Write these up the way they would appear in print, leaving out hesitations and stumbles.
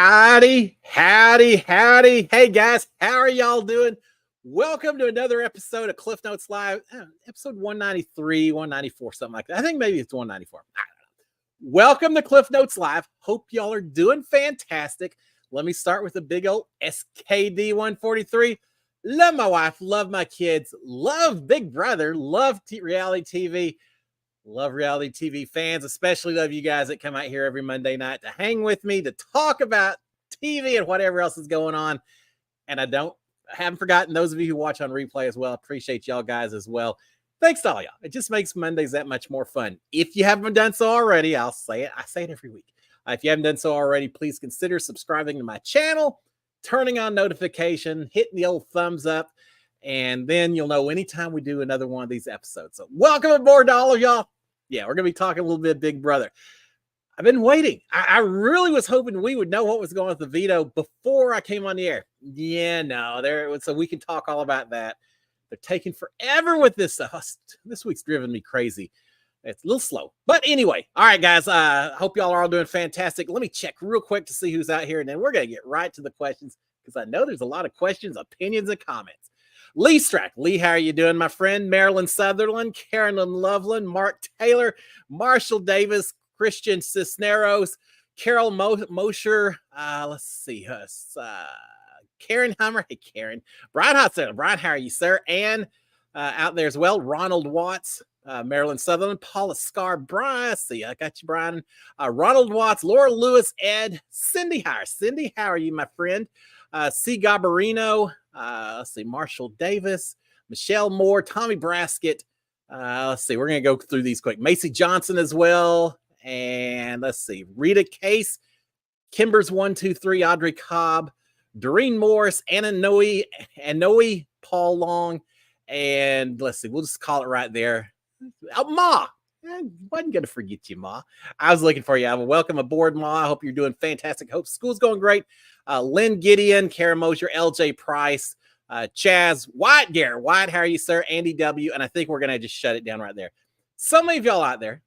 Howdy, howdy, howdy. Hey guys, how are y'all doing? Welcome to another episode of Cliff Notes Live, episode 193, 194, something like that. I think maybe it's 194. I don't know. Welcome to Cliff Notes Live. Hope y'all are doing fantastic. Let me start with a big old SKD 143. Love my wife, love my kids, love Big Brother, love reality TV. Love reality TV fans, especially love you guys that come out here every Monday night to hang with me, to talk about TV and whatever else is going on. And I haven't forgotten those of you who watch on replay as well. Appreciate y'all guys as well. Thanks to all y'all. It just makes Mondays that much more fun. If you haven't done so already, I'll say it. I say it every week. If you haven't done so already, please consider subscribing to my channel, turning on notification, hitting the old thumbs up, and then you'll know anytime we do another one of these episodes. So welcome aboard to all of y'all. Yeah, we're going to be talking a little bit of Big Brother. I've been waiting. I really was hoping we would know what was going on with the veto before I came on the air. Yeah, no, so we can talk all about that. They're taking forever with this stuff. This week's driven me crazy. It's a little slow. But anyway, all right, guys, hope y'all are all doing fantastic. Let me check real quick to see who's out here, and then we're going to get right to the questions because I know there's a lot of questions, opinions, and comments. Lee Strack. Lee, how are you doing, my friend? Marilyn Sutherland, Carolyn Lovelin, Mark Taylor, Marshall Davis, Christian Cisneros, Carol Mosher. Let's see. Karen Hummer. Hey, Karen. Brian Hudson. Brian, how are you, sir? And out there as well, Ronald Waltz, Marilyn Sutherland, Paula Scar, Brian. See, I got you, Brian. Ronald Waltz, Laura Lewis, Ed, Cindy Hire. Cindy, how are you, my friend? C. Gabarino, let's see, Marshall Davis, Michelle Moore, Tommy Braskett. Let's see, we're going to go through these quick. Macy Johnson as well. And let's see, Rita Case, Kimbers 123, Audrey Cobb, Doreen Morris, Anna Noe, Paul Long. And let's see, we'll just call it right there. Ma. I wasn't going to forget you, Ma. I was looking for you. Welcome aboard, Ma. I hope you're doing fantastic. Hope school's going great. Lynn Gideon, Karen Mosier, LJ Price, Chaz, White, Garrett White, how are you, sir? Andy W. And I think we're going to just shut it down right there. So many of y'all out there.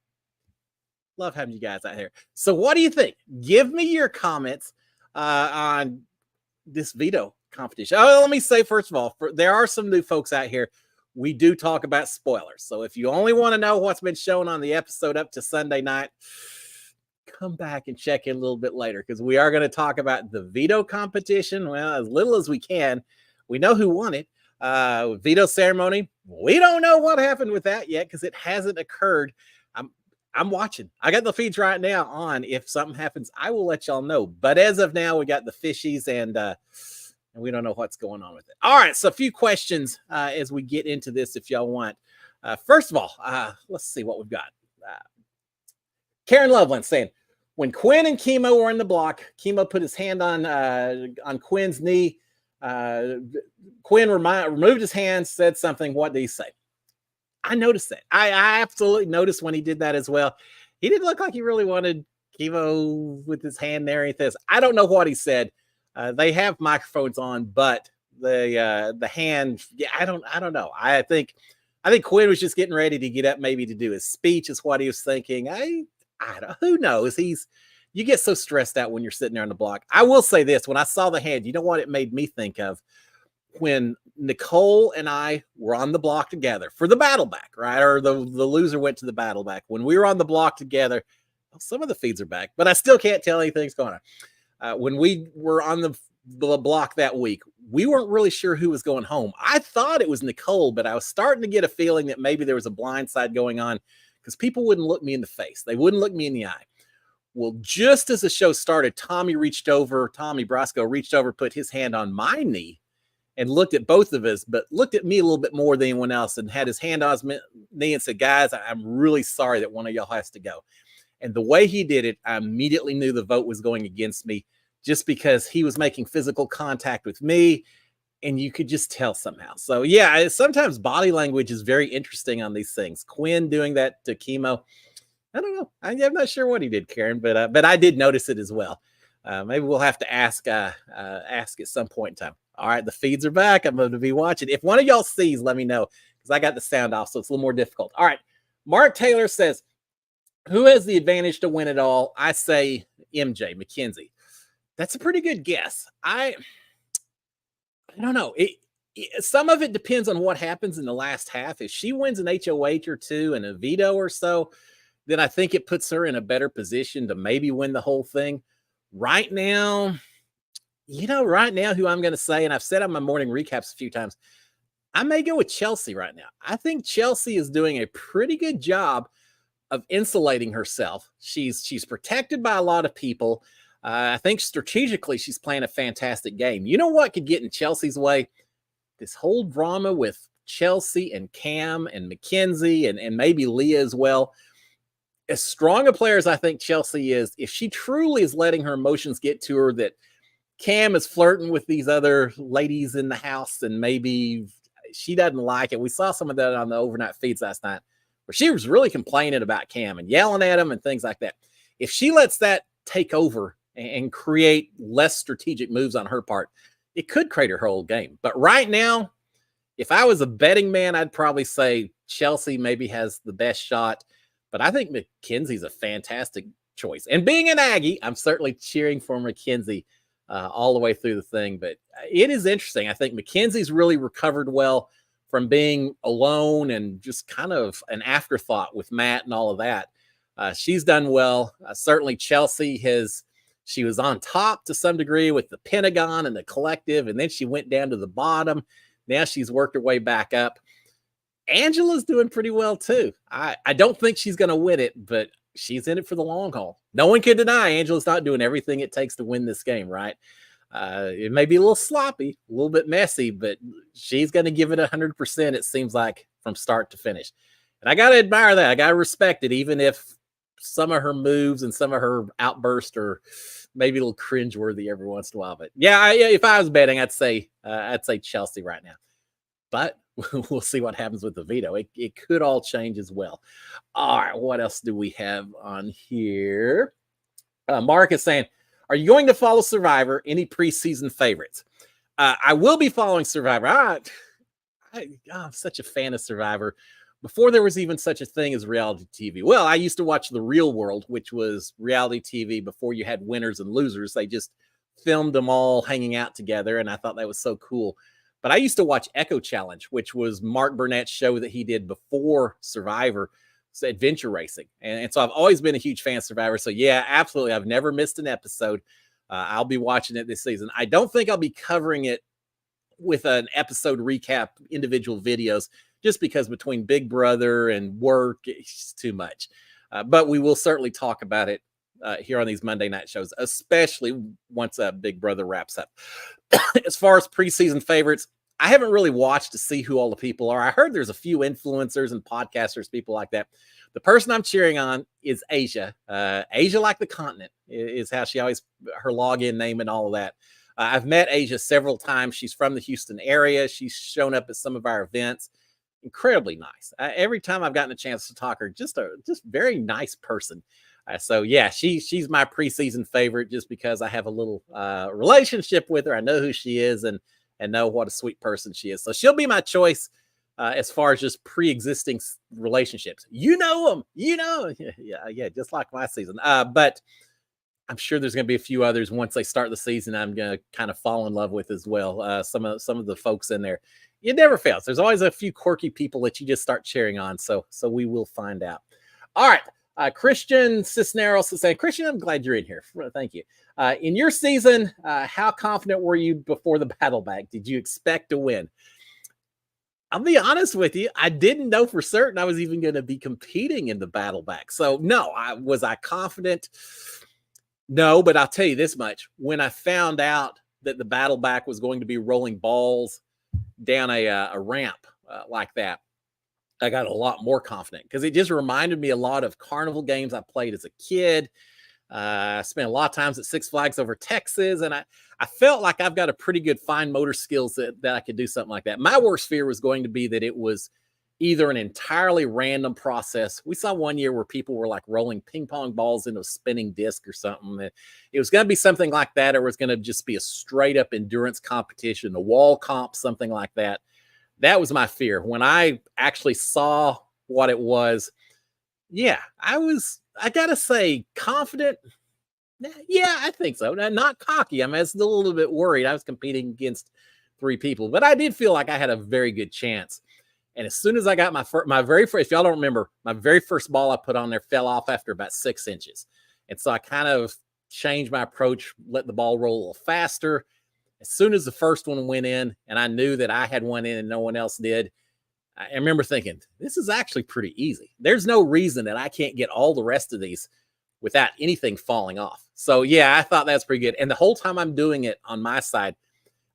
Love having you guys out here. So what do you think? Give me your comments on this veto competition. Oh, let me say, first of all, there are some new folks out here. We do talk about spoilers. So if you only want to know what's been shown on the episode up to Sunday night, come back and check in a little bit later because we are going to talk about the veto competition. Well, as little as we can. We know who won it. Veto ceremony. We don't know what happened with that yet because it hasn't occurred. I'm watching. I got the feeds right now on. If something happens, I will let y'all know. But as of now, we got the fishies and we don't know what's going on with it. All right, so a few questions as we get into this if y'all want. First of all, let's see what we've got. Karen Lovelin saying, when Quinn and Chemo were in the block, Chemo put his hand on Quinn's knee. Quinn removed his hand, said something. What did he say? I noticed that. I absolutely noticed when he did that as well. He didn't look like he really wanted Chemo with his hand there. Anything. I don't know what he said. They have microphones on, but the hand, yeah, I don't know. I think Quinn was just getting ready to get up, maybe to do his speech, is what he was thinking. I don't. Who knows? You get so stressed out when you're sitting there on the block. I will say this: when I saw the hand, you know what it made me think of? When Nicole and I were on the block together for the battle back, right? Or the loser went to the battle back. When we were on the block together, well, some of the feeds are back, but I still can't tell anything's going on. When we were on the block that week, we weren't really sure who was going home. I thought it was Nicole, but I was starting to get a feeling that maybe there was a blind side going on because people wouldn't look me in the face. They wouldn't look me in the eye. Well, just as the show started, Tommy Brasco reached over, put his hand on my knee and looked at both of us, but looked at me a little bit more than anyone else and had his hand on his knee and said, guys, I'm really sorry that one of y'all has to go. And the way he did it, I immediately knew the vote was going against me just because he was making physical contact with me and you could just tell somehow. So yeah, sometimes body language is very interesting on these things. Quinn doing that to Chemo, I don't know. I'm not sure what he did, Karen, but I did notice it as well. Maybe we'll have to ask at some point in time. All right, the feeds are back. I'm going to be watching. If one of y'all sees, let me know because I got the sound off, so it's a little more difficult. All right, Mark Taylor says, who has the advantage to win it all? I say MJ, Mackenzie. That's a pretty good guess. I don't know. Some of it depends on what happens in the last half. If she wins an HOH or two and a veto or so, then I think it puts her in a better position to maybe win the whole thing. Right now, who I'm going to say, and I've said on my morning recaps a few times, I may go with Chelsea right now. I think Chelsea is doing a pretty good job of insulating herself. She's protected by a lot of people. I think strategically she's playing a fantastic game. You know what could get in Chelsea's way? This whole drama with Chelsea and Cam and Mackenzie and maybe Leah as well. As strong a player as I think Chelsea is, if she truly is letting her emotions get to her, that Cam is flirting with these other ladies in the house and maybe she doesn't like it. We saw some of that on the overnight feeds last night where she was really complaining about Cam and yelling at him and things like that. If she lets that take over and create less strategic moves on her part, it could crater her whole game. But right now, if I was a betting man, I'd probably say Chelsea maybe has the best shot. But I think Mackenzie's a fantastic choice. And being an Aggie, I'm certainly cheering for Mackenzie all the way through the thing. But it is interesting. I think Mackenzie's really recovered well from being alone and just kind of an afterthought with Matt and all of that. She's done well. Certainly Chelsea she was on top to some degree with the Pentagon and the collective, and then she went down to the bottom. Now she's worked her way back up. Angela's doing pretty well too. I don't think she's going to win it, but she's in it for the long haul. No one can deny Angela's not doing everything it takes to win this game, right? It may be a little sloppy, a little bit messy, but she's going to give it 100%, it seems like, from start to finish. And I got to admire that. I got to respect it, even if some of her moves and some of her outbursts are maybe a little cringeworthy every once in a while. But yeah, if I was betting, I'd say Chelsea right now. But we'll see what happens with the veto. It could all change as well. All right, what else do we have on here? Mark is saying, are you going to follow Survivor? Any preseason favorites? I will be following Survivor. I'm such a fan of Survivor. Before there was even such a thing as reality TV. Well, I used to watch The Real World, which was reality TV before you had winners and losers. They just filmed them all hanging out together, and I thought that was so cool. But I used to watch Echo Challenge, which was Mark Burnett's show that he did before Survivor, adventure racing. And so I've always been a huge fan of Survivor. So yeah, absolutely. I've never missed an episode. I'll be watching it this season. I don't think I'll be covering it with an episode recap, individual videos, just because between Big Brother and work, it's too much. But we will certainly talk about it here on these Monday night shows, especially once Big Brother wraps up. As far as preseason favorites, I haven't really watched to see who all the people are. I heard there's a few influencers and podcasters, people like that. The person I'm cheering on is Asia. Asia, like the continent, is how she always, her login name and all of that. I've met Asia several times. She's from the Houston area. She's shown up at some of our events. Incredibly nice. Every time I've gotten a chance to talk to her, just very nice person. So yeah, she's my preseason favorite just because I have a little relationship with her. I know who she is and know what a sweet person she is. So she'll be my choice as far as just pre-existing relationships. You know them, yeah, just like my season. But I'm sure there's going to be a few others once they start the season I'm going to kind of fall in love with as well. Some of the folks in there. It never fails. There's always a few quirky people that you just start cheering on. So we will find out. All right. Christian Cisneros is saying, Christian, I'm glad you're in here. Thank you. In your season, how confident were you before the battle back? Did you expect to win? I'll be honest with you. I didn't know for certain I was even going to be competing in the battle back. So no, was I confident? No, but I'll tell you this much. When I found out that the battle back was going to be rolling balls down a ramp like that, I got a lot more confident because it just reminded me a lot of carnival games I played as a kid. I spent a lot of times at Six Flags over Texas, and I felt like I've got a pretty good fine motor skills that I could do something like that. My worst fear was going to be that it was either an entirely random process. We saw one year where people were like rolling ping pong balls into a spinning disc or something. It was going to be something like that, or it was going to just be a straight up endurance competition, a wall comp, something like that. That was my fear. When I actually saw what it was, yeah, I gotta say, confident. Yeah, I think so. Not cocky. I mean, I was still a little bit worried. I was competing against three people, but I did feel like I had a very good chance. And as soon as I got my very first, if y'all don't remember, my very first ball I put on there fell off after about 6 inches. And so I kind of changed my approach, let the ball roll a little faster. As soon as the first one went in and I knew that I had one in and no one else did, I remember thinking, this is actually pretty easy. There's no reason that I can't get all the rest of these without anything falling off. So yeah, I thought that's pretty good. And the whole time I'm doing it on my side,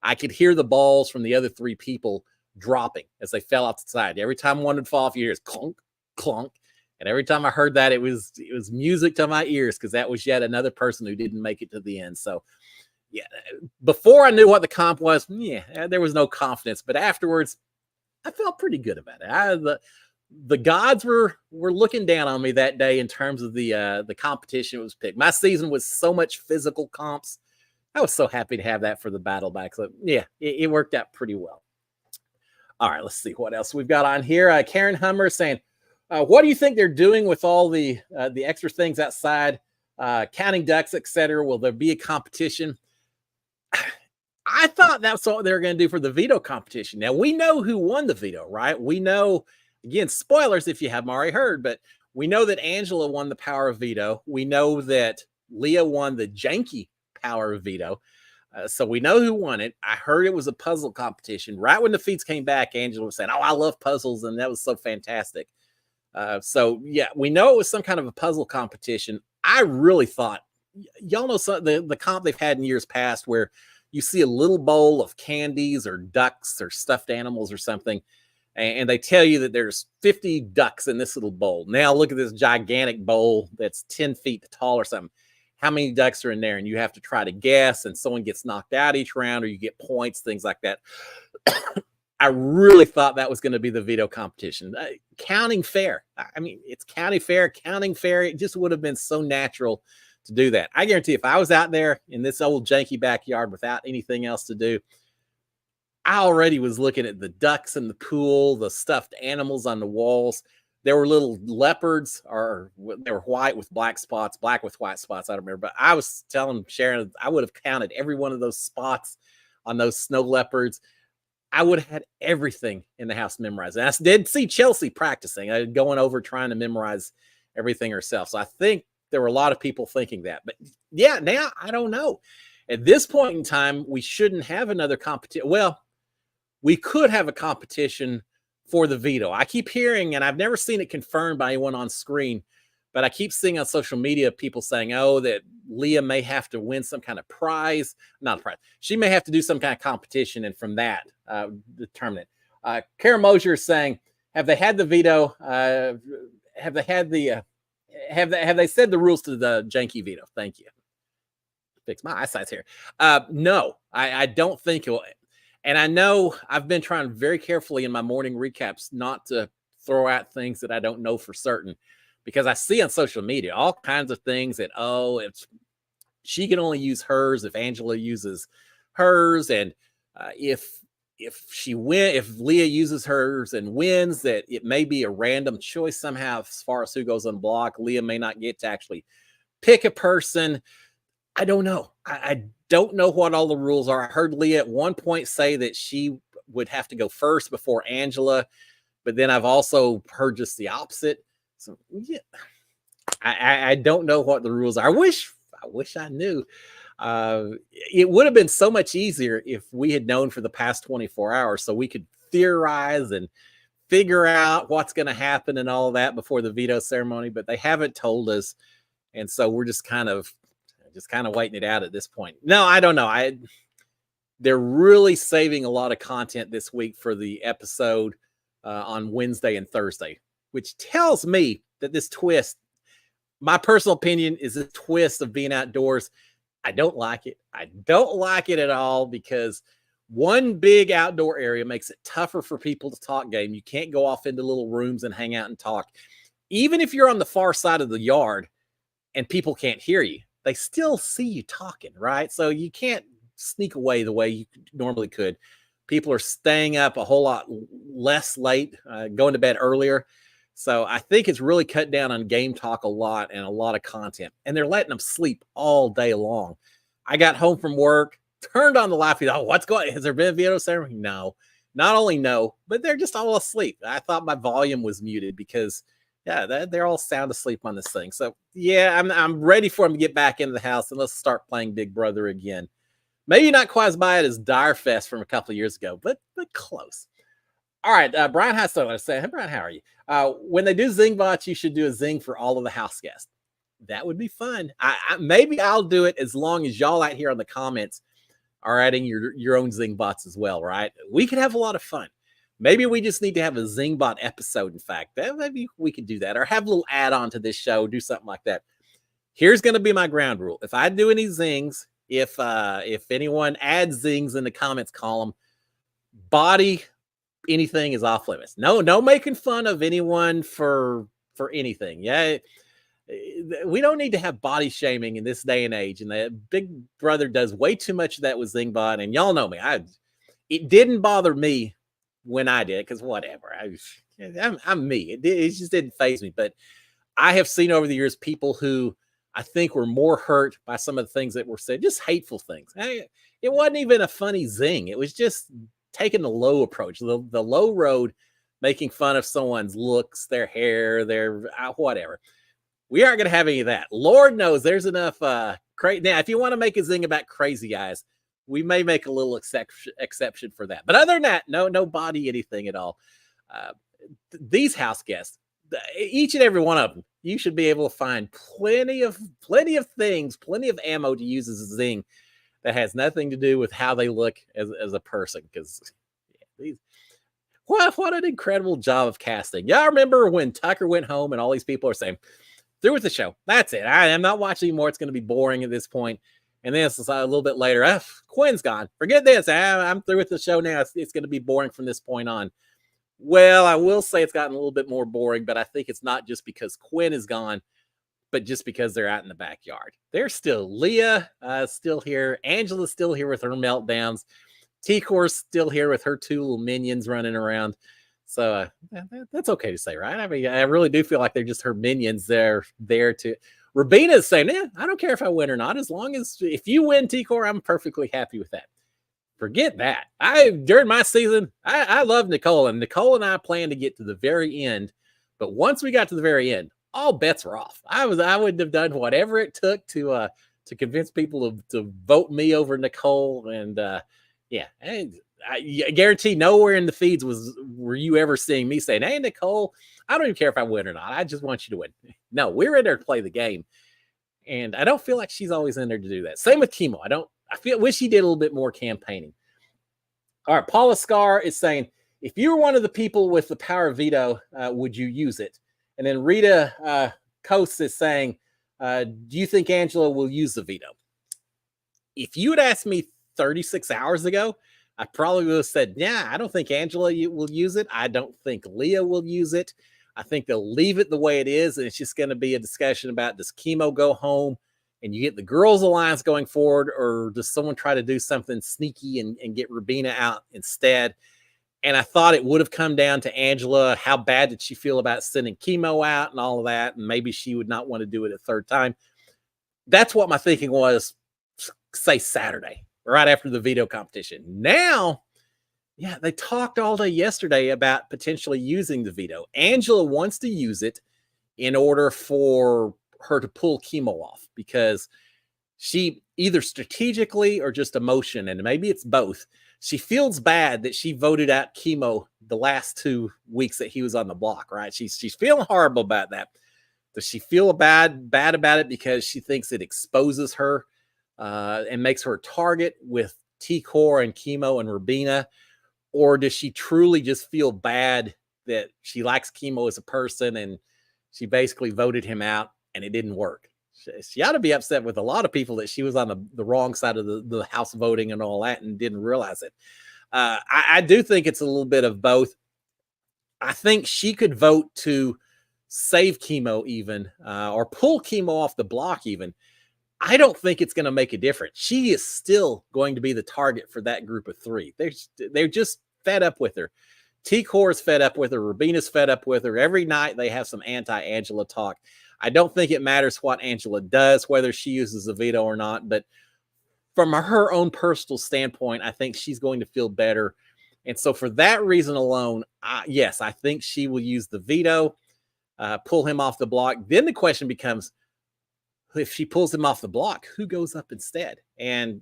I could hear the balls from the other three people dropping as they fell off the side. Every time one would fall off, you hear clunk, clunk. And every time I heard that, it was music to my ears, because that was yet another person who didn't make it to the end. So yeah, before I knew what the comp was, yeah, there was no confidence. But afterwards, I felt pretty good about it. The gods were looking down on me that day in terms of the competition it was picked. My season was so much physical comps. I was so happy to have that for the battle back. So yeah, it worked out pretty well. All right, let's see what else we've got on here. Karen Hummer saying, what do you think they're doing with all the extra things outside, counting ducks, etc.? Will there be a competition? I thought that's what they were going to do for the veto competition. Now, we know who won the veto, right? We know, again, spoilers if you haven't already heard, but we know that Angela won the power of veto. We know that Leah won the Jankie power of veto. So we know who won it. I heard it was a puzzle competition. Right when the feeds came back, Angela was saying, oh, I love puzzles, and that was so fantastic. So yeah, we know it was some kind of a puzzle competition. I really thought, y'all know the comp they've had in years past where you see a little bowl of candies or ducks or stuffed animals or something, and they tell you that there's 50 ducks in this little bowl. Now look at this gigantic bowl that's 10 feet tall or something. How many ducks are in there? And you have to try to guess, and someone gets knocked out each round, or you get points, things like that. I really thought that was going to be the veto competition. Counting fair. I mean, it's counting fair. It just would have been so natural to do that. I guarantee if I was out there in this old janky backyard without anything else to do, I already was looking at the ducks in the pool, the stuffed animals on the walls. There were little leopards, or they were white with black spots, black with white spots. I don't remember, but I was telling Sharon, I would have counted every one of those spots on those snow leopards. I would have had everything in the house memorized. And I did see Chelsea practicing, going over trying to memorize everything herself. So I think there were a lot of people thinking that. But yeah, now I don't know. At this point in time, we shouldn't have another competition. Well, we could have a competition for the veto. I keep hearing, and I've never seen it confirmed by anyone on screen, but I keep seeing on social media people saying, oh, that Leah may have to win some kind of prize. Not a prize. She may have to do some kind of competition, and from that, determine it. Kara Mosier is saying, have they had the veto? Have they said the rules to the janky veto? Thank you. Fix my eyesight's here. No, I don't think it will. And I know I've been trying very carefully in my morning recaps not to throw out things that I don't know for certain, because I see on social media all kinds of things that, oh, it's she can only use hers if Angela uses hers, and if Leah uses hers and wins, that it may be a random choice somehow as far as who goes on block. Leah may not get to actually pick a person. I don't know. I don't know what all the rules are. I heard Leah at one point say that she would have to go first before Angela, but then I've also heard just the opposite. So yeah, I don't know what the rules are. I wish I knew. It would have been so much easier if we had known for the past 24 hours, so we could theorize and figure out what's going to happen and all of that before the veto ceremony, but they haven't told us. And so we're just kind of waiting it out at this point. No, I don't know. They're really saving a lot of content this week for the episode on Wednesday and Thursday, which tells me that this twist, my personal opinion, is a twist of being outdoors. I don't like it. I don't like it at all, because one big outdoor area makes it tougher for people to talk game. You can't go off into little rooms and hang out and talk. Even if you're on the far side of the yard and people can't hear you, they still see you talking, right? So you can't sneak away the way you normally could. People are staying up a whole lot less late, going to bed earlier. So I think it's really cut down on game talk a lot and a lot of content. And they're letting them sleep all day long. I got home from work, turned on the live feed. Oh, what's going on? Has there been a Veto ceremony? No. Not only no, but they're just all asleep. I thought my volume was muted because, yeah, they're all sound asleep on this thing. So, yeah, I'm ready for them to get back into the house and let's start playing Big Brother again. Maybe not quite as bad as Dire Fest from a couple of years ago, but close. All right, Brian Hastler saying, hey, Brian, how are you? When they do Zing Bots, you should do a Zing for all of the house guests. That would be fun. Maybe I'll do it as long as y'all out here on the comments are adding your own Zing Bots as well, right? We could have a lot of fun. Maybe we just need to have a Zing Bot episode, in fact. Maybe we could do that or have a little add-on to this show, do something like that. Here's going to be my ground rule. If I do any Zings, if anyone adds Zings in the comments column, body anything is off limits. No making fun of anyone for anything. Yeah, we don't need to have body shaming in this day and age. And the Big Brother does way too much of that with Zingbot. And y'all know me. It didn't bother me when I did because whatever. I'm me. It just didn't faze me. But I have seen over the years people who I think were more hurt by some of the things that were said, just hateful things. It wasn't even a funny zing. It was just taking the low approach, the low road, making fun of someone's looks, their hair, their whatever. We aren't going to have any of that. Lord knows there's enough. Now, if you want to make a zing about crazy guys, we may make a little exception for that. But other than that, no body anything at all. These house guests, each and every one of them, you should be able to find plenty of things, plenty of ammo to use as a zing that has nothing to do with how they look as a person. Because what an incredible job of casting. Y'all remember when Tucker went home and all these people are saying, through with the show. That's it. I'm not watching anymore. It's going to be boring at this point. And then it's a little bit later, Quinn's gone. Forget this. I'm through with the show now. It's going to be boring from this point on. Well, I will say it's gotten a little bit more boring, but I think it's not just because Quinn is gone, but just because they're out in the backyard. There's still Leah still here. Angela's still here with her meltdowns. T-Core's still here with her two little minions running around. So that's okay to say, right? I mean, I really do feel like they're just her minions. They're there to. Rubina's saying, I don't care if I win or not. As long as if you win, T-Core, I'm perfectly happy with that. Forget that. During my season, I love Nicole, and Nicole and I plan to get to the very end. But once we got to the very end, all bets were off. I would have done whatever it took to convince people to vote me over Nicole. And yeah, and I guarantee nowhere in the feeds were you ever seeing me saying, hey, Nicole, I don't even care if I win or not. I just want you to win. No, we're in there to play the game. And I don't feel like she's always in there to do that. Same with Chemo. Wish she did a little bit more campaigning. All right, Paula Scar is saying, if you were one of the people with the power of veto, would you use it? And then Rita Coates is saying, do you think Angela will use the veto? If you had asked me 36 hours ago, I probably would have said, yeah, I don't think Angela will use it. I don't think Leah will use it. I think they'll leave it the way it is. And it's just going to be a discussion about, does Chemo go home and you get the girls alliance going forward, or does someone try to do something sneaky and get Rubina out instead? And I thought it would have come down to Angela. How bad did she feel about sending Chemo out and all of that? And maybe she would not want to do it a third time. That's what my thinking was, say Saturday, right after the veto competition. Now, yeah, they talked all day yesterday about potentially using the veto. Angela wants to use it in order for her to pull Chemo off, because she either strategically or just emotion, and maybe it's both, she feels bad that she voted out Chemo the last 2 weeks that he was on the block, right? She's feeling horrible about that. Does she feel bad about it because she thinks it exposes her and makes her a target with T-Core and Chemo and Rubina? Or does she truly just feel bad that she likes Chemo as a person and she basically voted him out and it didn't work? She ought to be upset with a lot of people that she was on the wrong side of the house voting and all that and didn't realize it. I do think it's a little bit of both. I think she could vote to save Chemo even, or pull Chemo off the block even. I don't think it's going to make a difference. She is still going to be the target for that group of three. They're just fed up with her. T-Core is fed up with her. Rubina's fed up with her. Every night they have some anti-Angela talk. I don't think it matters what Angela does, whether she uses a veto or not, but from her own personal standpoint, I think she's going to feel better. And so for that reason alone, yes, I think she will use the veto, pull him off the block. Then the question becomes, if she pulls him off the block, who goes up instead? And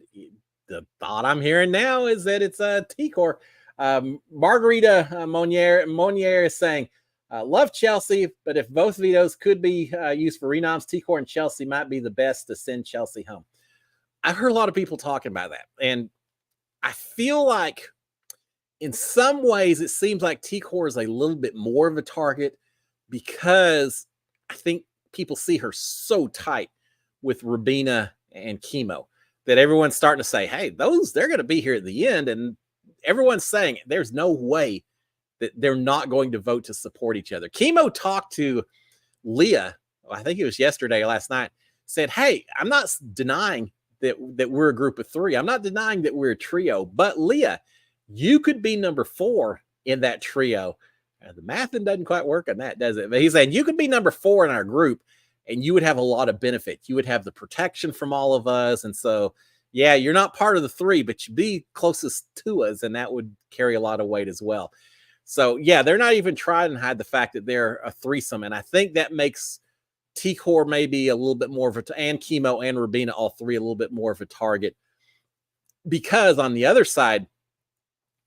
the thought I'm hearing now is that it's T-Core. Margarita Monier is saying, love Chelsea, but if both vetoes could be used for renoms, T-Core and Chelsea might be the best to send Chelsea home. I've heard a lot of people talking about that. And I feel like in some ways, it seems like T-Core is a little bit more of a target because I think people see her so tight with Rubina and Chemo that everyone's starting to say, hey, they're going to be here at the end. And everyone's saying there's no way that they're not going to vote to support each other. Chemo talked to Leah, I think it was yesterday or last night, said, hey, I'm not denying that we're a group of three. I'm not denying that we're a trio, but Leah, you could be number 4 in that trio. The math doesn't quite work on that, does it? But he's saying you could be number 4 in our group and you would have a lot of benefit. You would have the protection from all of us. And so, yeah, you're not part of the 3, but you'd be closest to us, and that would carry a lot of weight as well. So, yeah, they're not even trying to hide the fact that they're a threesome. And I think that makes T-Core maybe a little bit more of a, and Chemo and Rubina, all 3, a little bit more of a target. Because on the other side,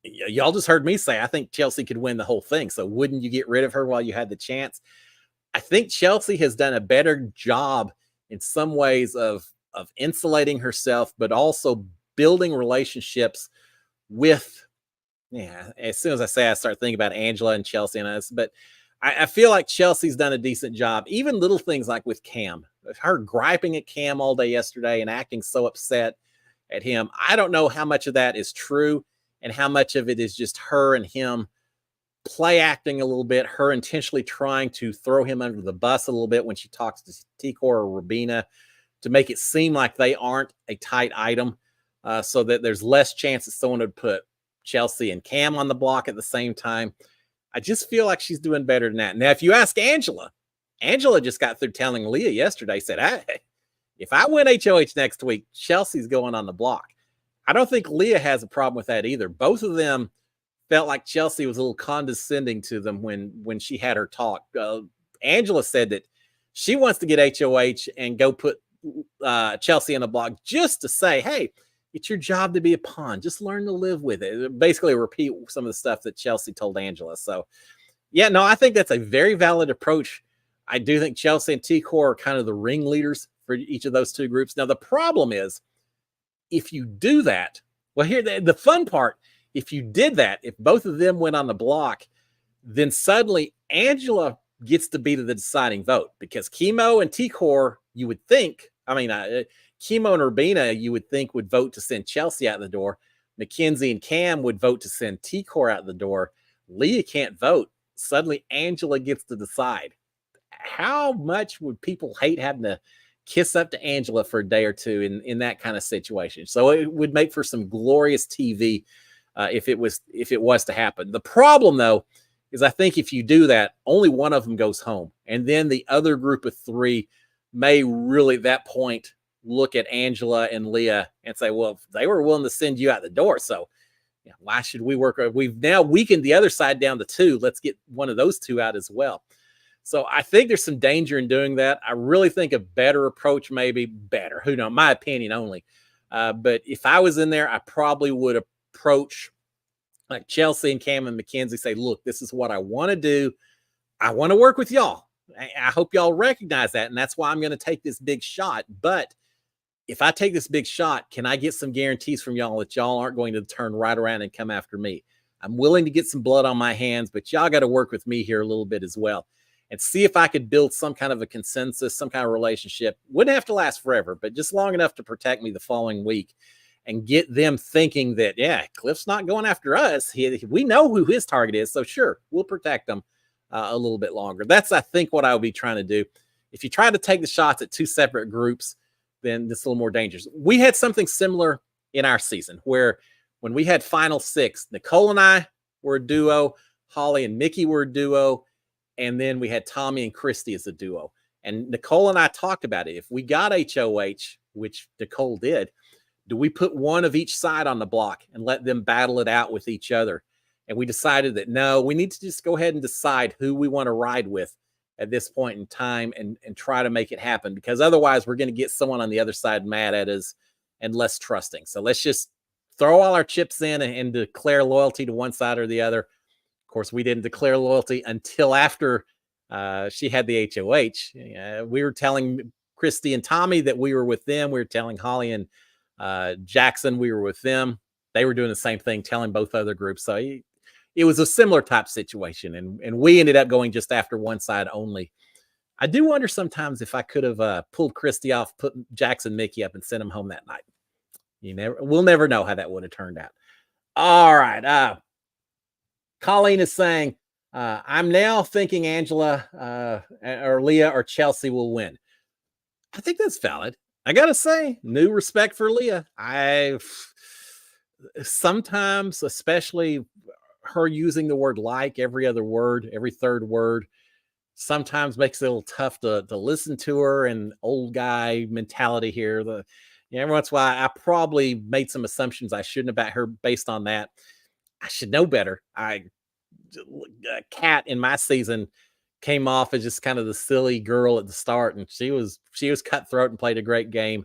y'all just heard me say, I think Chelsea could win the whole thing. So wouldn't you get rid of her while you had the chance? I think Chelsea has done a better job in some ways of insulating herself, but also building relationships with, as soon as I say, I start thinking about Angela and Chelsea and us, but I feel like Chelsea's done a decent job. Even little things like with Cam, her griping at Cam all day yesterday and acting so upset at him. I don't know how much of that is true and how much of it is just her and him play acting a little bit, her intentionally trying to throw him under the bus a little bit when she talks to T-Core or Rubina to make it seem like they aren't a tight item, so that there's less chance that someone would put Chelsea and Cam on the block at the same time. I just feel like she's doing better than that. Now, if you ask Angela just got through telling Leah yesterday, said, hey, if I win HOH next week, Chelsea's going on the block. I don't think Leah has a problem with that either. Both of them felt like Chelsea was a little condescending to them when she had her talk. Angela said that she wants to get HOH and go put Chelsea on the block just to say, hey, it's your job to be a pawn. Just learn to live with it. Basically repeat some of the stuff that Chelsea told Angela. So, yeah, no, I think that's a very valid approach. I do think Chelsea and T-Core are kind of the ringleaders for each of those 2 groups. Now, the problem is, if you do that, well, here, the fun part, if you did that, if both of them went on the block, then suddenly Angela gets to be the deciding vote, because Chemo and T-Core, you would think, Chemo and Rubina, you would think, would vote to send Chelsea out the door. Mackenzie and Cam would vote to send T-Core out the door. Leah can't vote. Suddenly, Angela gets to decide. How much would people hate having to kiss up to Angela for a day or two in that kind of situation? So it would make for some glorious TV if it was to happen. The problem, though, is I think if you do that, only one of them goes home. And then the other group of 3 may really, at that point, look at Angela and Leah and say, well, if they were willing to send you out the door, so why should we work? We've now weakened the other side down to 2. Let's get one of those 2 out as well. So I think there's some danger in doing that. I really think a better approach, maybe better, who knows, my opinion only. But if I was in there, I probably would approach like Chelsea and Cam and Mackenzie, say, look, this is what I want to do. I want to work with y'all. I hope y'all recognize that. And that's why I'm going to take this big shot. But if I take this big shot, can I get some guarantees from y'all that y'all aren't going to turn right around and come after me? I'm willing to get some blood on my hands, but y'all got to work with me here a little bit as well and see if I could build some kind of a consensus, some kind of relationship. Wouldn't have to last forever, but just long enough to protect me the following week and get them thinking that, yeah, Cliff's not going after us. We know who his target is, so sure, we'll protect them a little bit longer. That's, I think, what I would be trying to do. If you try to take the shots at 2 separate groups, then it's a little more dangerous. We had something similar in our season where when we had Final 6, Nicole and I were a duo, Holly and Mickey were a duo, and then we had Tommy and Christy as a duo. And Nicole and I talked about it. If we got HOH, which Nicole did, do we put one of each side on the block and let them battle it out with each other? And we decided that no, we need to just go ahead and decide who we want to ride with at this point in time and try to make it happen, because otherwise we're going to get someone on the other side mad at us and less trusting. So let's just throw all our chips in and declare loyalty to one side or the other. Of course, we didn't declare loyalty until after she had the HOH. We were telling Christy and Tommy that we were with them. We were telling Holly and Jackson we were with them. They were doing the same thing, telling both other groups. So it was a similar type situation, and we ended up going just after one side only. I do wonder sometimes if I could have pulled Christy off, put Jackson Mickey up, and sent him home that night. We'll never know how that would have turned out. All right. Colleen is saying, I'm now thinking Angela or Leah or Chelsea will win. I think that's valid. I got to say, new respect for Leah. Sometimes, especially her using the word like every other word, every third word, sometimes makes it a little tough to listen to her, and old guy mentality here. Every once in a while, I probably made some assumptions I shouldn't about her based on that. I should know better. Kat in my season came off as just kind of the silly girl at the start, and she was cutthroat and played a great game.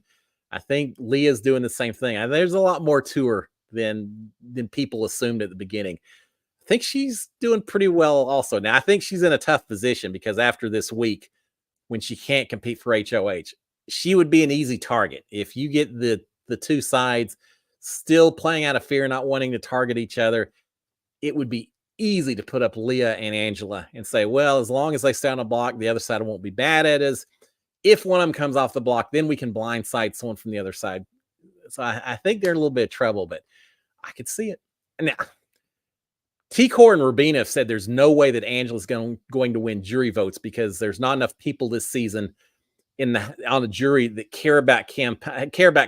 I think Leah's doing the same thing. There's a lot more to her than people assumed at the beginning. I think she's doing pretty well also. Now, I think she's in a tough position because after this week, when she can't compete for HOH, she would be an easy target. If you get the two sides still playing out of fear, not wanting to target each other, it would be easy to put up Leah and Angela and say, well, as long as they stay on a block, the other side won't be bad at us. If one of them comes off the block, then we can blindside someone from the other side. So I think they're in a little bit of trouble, but I could see it. Now, T-Core and Rubina have said there's no way that Angela's going to win jury votes because there's not enough people this season on the jury that care about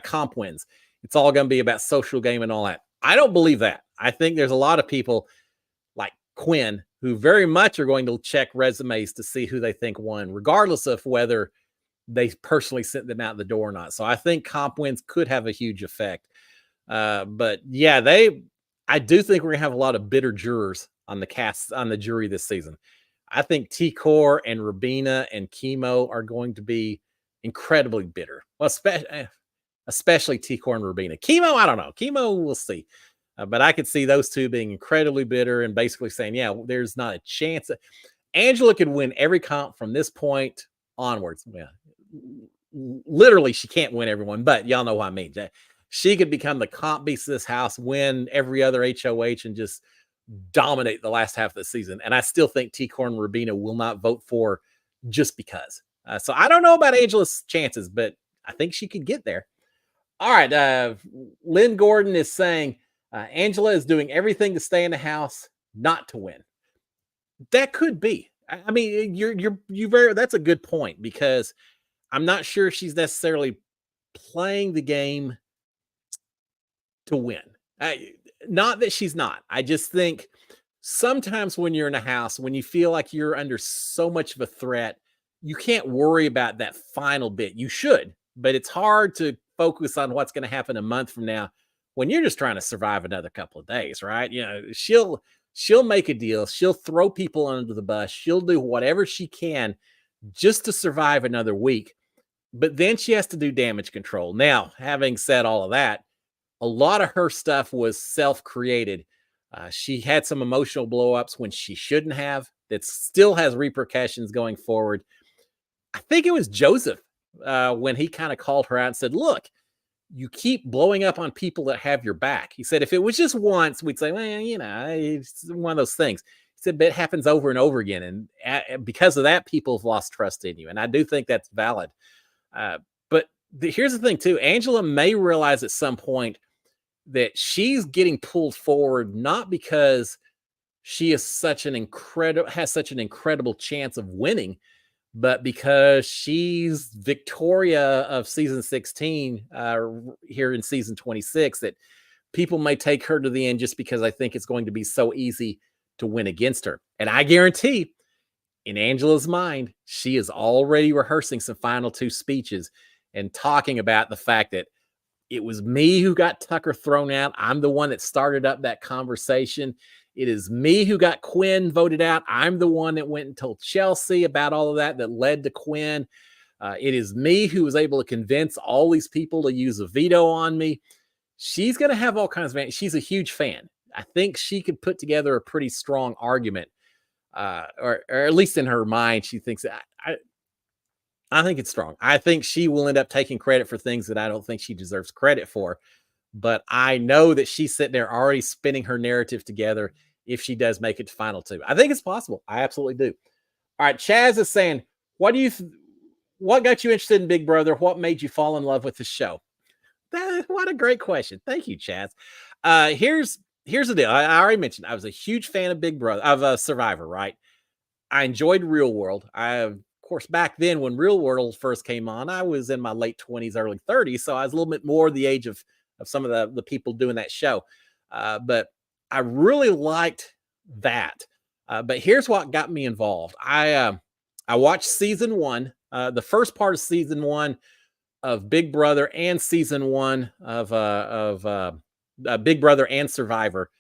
comp wins. It's all going to be about social game and all that. I don't believe that. I think there's a lot of people like Quinn who very much are going to check resumes to see who they think won, regardless of whether they personally sent them out the door or not. So I think comp wins could have a huge effect. But yeah, I do think we're gonna have a lot of bitter jurors on the jury this season. I think T-Core and Rubina and Chemo are going to be incredibly bitter. Well, especially T-Core and Rubina. Chemo, I don't know. Chemo, we'll see. But I could see those two being incredibly bitter and basically saying, yeah, there's not a chance. Angela could win every comp from this point onwards. Yeah. Literally, she can't win everyone, but y'all know what I mean. She could become the comp beast of this house, win every other HOH, and just dominate the last half of the season. And I still think T-Core and Rubina will not vote for just because. So I don't know about Angela's chances, but I think she could get there. All right. Lynn Gordon is saying Angela is doing everything to stay in the house, not to win. That could be. I mean, that's a good point, because I'm not sure she's necessarily playing the game to win. Not that she's not. I just think sometimes when you're in a house, when you feel like you're under so much of a threat, you can't worry about that final bit. You should, but it's hard to focus on what's going to happen a month from now when you're just trying to survive another couple of days, right? She'll make a deal. She'll throw people under the bus. She'll do whatever she can just to survive another week. But then she has to do damage control. Now, having said all of that, a lot of her stuff was self-created. She had some emotional blow-ups when she shouldn't have. That still has repercussions going forward. I think it was Joseph when he kind of called her out and said, look, you keep blowing up on people that have your back. He said, if it was just once, we'd say, well, it's one of those things. He said, but it happens over and over again. And because of that, people have lost trust in you. And I do think that's valid. But here's the thing too. Angela may realize at some point that she's getting pulled forward, not because she is has such an incredible chance of winning, but because she's Victoria of season 16 here in season 26, that people may take her to the end just because I think it's going to be so easy to win against her. And I guarantee in Angela's mind, she is already rehearsing some final two speeches and talking about the fact that it was me who got Tucker thrown out. I'm the one that started up that conversation. It is me who got Quinn voted out. I'm the one that went and told Chelsea about all of that led to Quinn. It is me who was able to convince all these people to use a veto on me. She's going to have all kinds of, she's a huge fan. I think she could put together a pretty strong argument, or at least in her mind, she thinks that I think it's strong. I think she will end up taking credit for things that I don't think she deserves credit for. But I know that she's sitting there already spinning her narrative together if she does make it to final two. I think it's possible. I absolutely do. All right. Chaz is saying, what got you interested in Big Brother? What made you fall in love with the show? What a great question. Thank you, Chaz. Here's the deal. I already mentioned I was a huge fan of Big Brother, of Survivor, right? I enjoyed Real World. Of course, back then when Real World first came on, I was in my late 20s, early 30s. So I was a little bit more the age of some of the people doing that show. But I really liked that. But here's what got me involved. I watched season one, the first part of season one of Big Brother and season one of Big Brother and Survivor.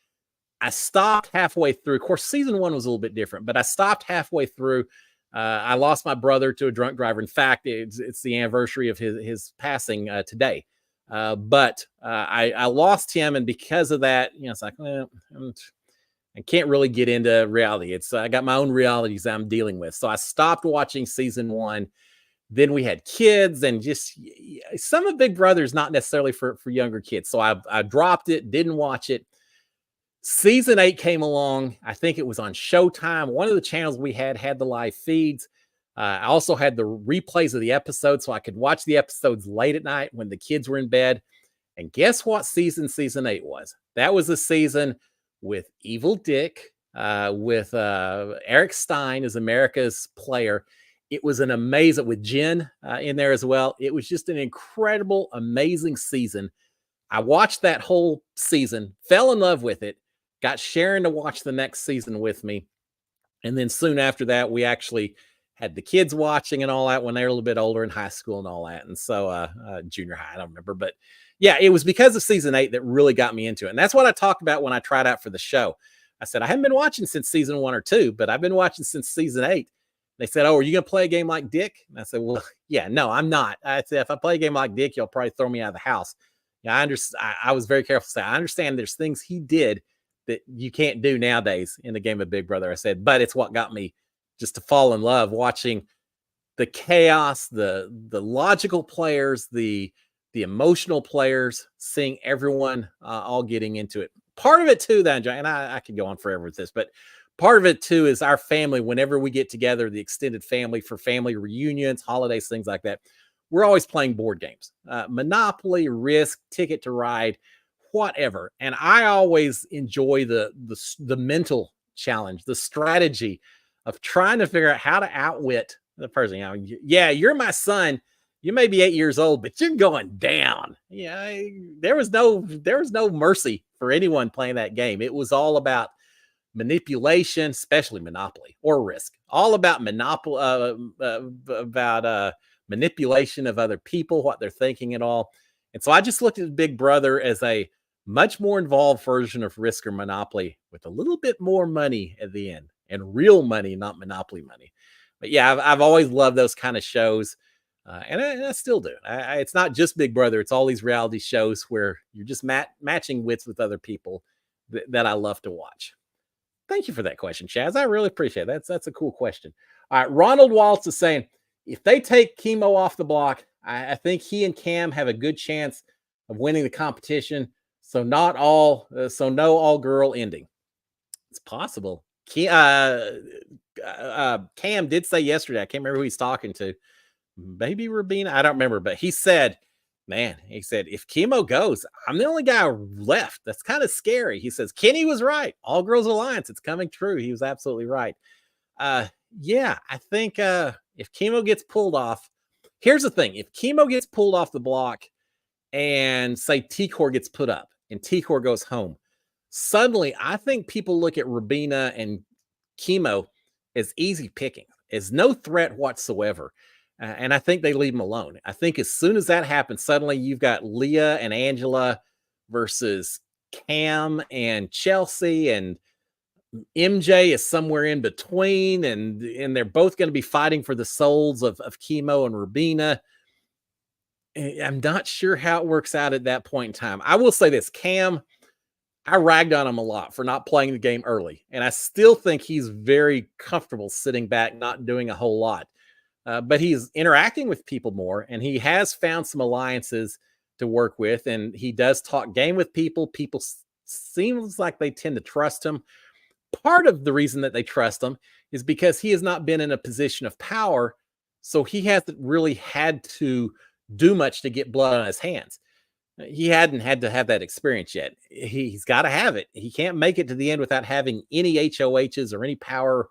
I stopped halfway through. Of course, season one was a little bit different, but I stopped halfway through. I lost my brother to a drunk driver. In fact, it's the anniversary of his passing today. But I lost him, and because of that, it's like, well, I can't really get into reality. I got my own realities I'm dealing with. So I stopped watching season one. Then we had kids, and just some of Big Brother is not necessarily for younger kids. So I dropped it, didn't watch it. Season 8 came along. I think it was on Showtime. One of the channels we had the live feeds. I also had the replays of the episodes, so I could watch the episodes late at night when the kids were in bed. And guess what season 8 was? That was a season with Evil Dick, with Eric Stein as America's player. It was an amazing, with Jen in there as well. It was just an incredible, amazing season. I watched that whole season, fell in love with it, got Sharon to watch the next season with me. And then soon after that, we actually had the kids watching and all that when they were a little bit older in high school and all that. And so junior high, I don't remember. But yeah, it was because of season 8 that really got me into it. And that's what I talked about when I tried out for the show. I said, I haven't been watching since season 1 or 2, but I've been watching since season 8. They said, oh, are you going to play a game like Dick? And I said, well, yeah, no, I'm not. I said, if I play a game like Dick, you'll probably throw me out of the house. Yeah, I understand. I was very careful to say, I understand there's things he did that you can't do nowadays in the game of Big Brother. I said, but it's what got me just to fall in love, watching the chaos, the logical players, the emotional players, seeing everyone all getting into it. Part of it too, that and I could go on forever with this, but part of it too is our family. Whenever we get together, the extended family for family reunions, holidays, things like that, we're always playing board games, Monopoly, Risk, Ticket to Ride, whatever. And I always enjoy the mental challenge, the strategy of trying to figure out how to outwit the person. Yeah, you're my son. You may be 8 years old, but you're going down. Yeah, there was no mercy for anyone playing that game. It was all about manipulation, especially Monopoly or Risk. All about manipulation of other people, what they're thinking and all. And so I just looked at Big Brother as a much more involved version of Risk or Monopoly with a little bit more money at the end, and real money, not Monopoly money. But yeah, I've always loved those kind of shows. And I still do. It's not just Big Brother. It's all these reality shows where you're just matching wits with other people that I love to watch. Thank you for that question, Chaz. I really appreciate it. That's a cool question. All right. Ronald Waltz is saying, if they take Chemo off the block, I think he and Cam have a good chance of winning the competition. So no all girl ending. It's possible. Cam did say yesterday, I can't remember who he's talking to, maybe Rabina, I don't remember, but he said, if Chemo goes, I'm the only guy left. That's kind of scary. He says, Kenny was right. All Girls Alliance, it's coming true. He was absolutely right. Yeah, I think if Chemo gets pulled off, here's the thing. If Chemo gets pulled off the block and say T-Core gets put up and T-Core goes home, suddenly I think people look at Rubina and Chemo as easy picking, as no threat whatsoever. And I think they leave them alone. I think as soon as that happens, suddenly you've got Leah and Angela versus Cam and Chelsea, and MJ is somewhere in between, and they're both going to be fighting for the souls of Chemo and Rubina. I'm not sure how it works out at that point in time. I will say this, Cam, I ragged on him a lot for not playing the game early, and I still think he's very comfortable sitting back, not doing a whole lot. But he's interacting with people more, and he has found some alliances to work with, and he does talk game with people. People seems like they tend to trust him. Part of the reason that they trust him is because he has not been in a position of power, so he hasn't really had to do much to get blood on his hands. He hadn't had to have that experience yet. He's got to have it. He can't make it to the end without having any HOHs or any power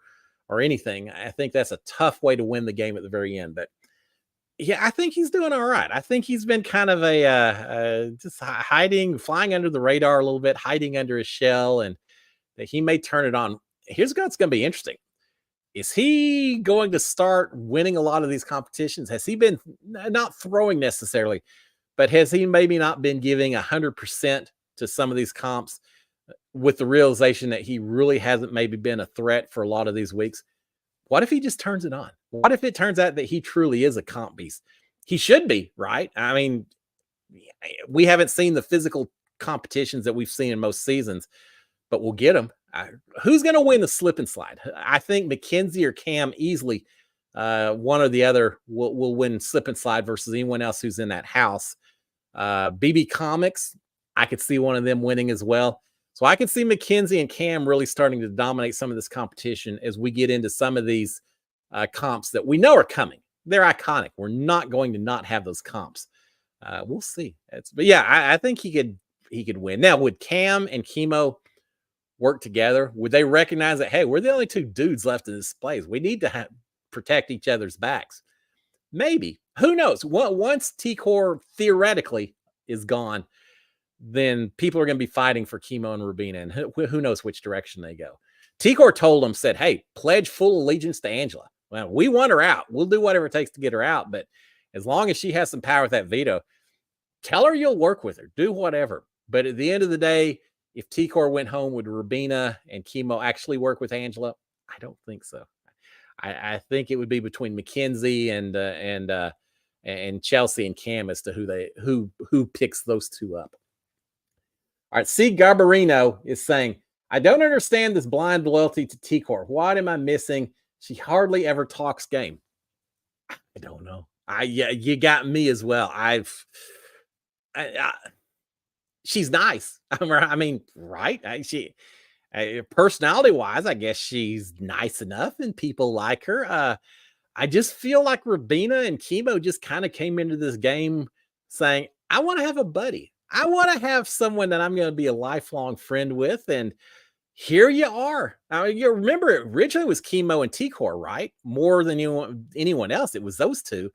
or anything. I think that's a tough way to win the game at the very end. But yeah, I think he's doing all right. I think he's been kind of just hiding, flying under the radar a little bit, hiding under his shell, and that he may turn it on. Here's what's going to be interesting. Is he going to start winning a lot of these competitions? Has he been not throwing necessarily, but has he maybe not been giving 100% to some of these comps with the realization that he really hasn't maybe been a threat for a lot of these weeks? What if he just turns it on? What if it turns out that he truly is a comp beast? He should be, right? I mean, we haven't seen the physical competitions that we've seen in most seasons, but we'll get him. Who's going to win the slip and slide? I think Mackenzie or Cam easily, one or the other will win slip and slide versus anyone else who's in that house. BB Comics, I could see one of them winning as well. So I can see Mackenzie and Cam really starting to dominate some of this competition as we get into some of these comps that we know are coming. They're iconic. We're not going to not have those comps. We'll see. But yeah, I think he could win. Now, would Cam and Chemo work together? Would they recognize that, hey, we're the only two dudes left in this place? We need to protect each other's backs. Maybe. Who knows? Once T-Core theoretically is gone, then people are going to be fighting for Chemo and Rubina, and who knows which direction they go. T-Core told them, said, hey, pledge full allegiance to Angela. Well, we want her out. We'll do whatever it takes to get her out, but as long as she has some power with that veto, tell her you'll work with her. Do whatever. But at the end of the day, if T-Core went home, would Rubina and Chemo actually work with Angela? I don't think so. I think it would be between Mackenzie and Chelsea and Cam as to who picks those two up. All right, C. Garbarino is saying, I don't understand this blind loyalty to T-Core. What am I missing? She hardly ever talks game. I don't know. Yeah, you got me as well. She's nice. I mean, right? Personality wise, I guess she's nice enough and people like her. I just feel like Rubina and Chemo just kind of came into this game saying, I want to have a buddy. I want to have someone that I'm going to be a lifelong friend with. And here you are. I mean, you remember it originally was Chemo and T-Core, right? More than anyone else. It was those two.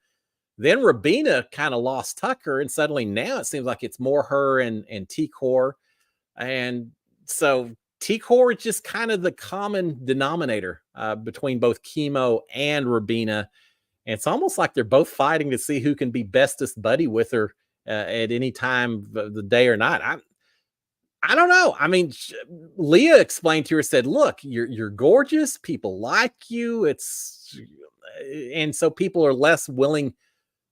Then Rubina kind of lost Tucker, and suddenly now it seems like it's more her and T-Core. And so T-Core is just kind of the common denominator between both Chemo and Rubina. And it's almost like they're both fighting to see who can be bestest buddy with her at any time of the day or night. I don't know. I mean, Leah explained to her, said, look, you're gorgeous. People like you. And so people are less willing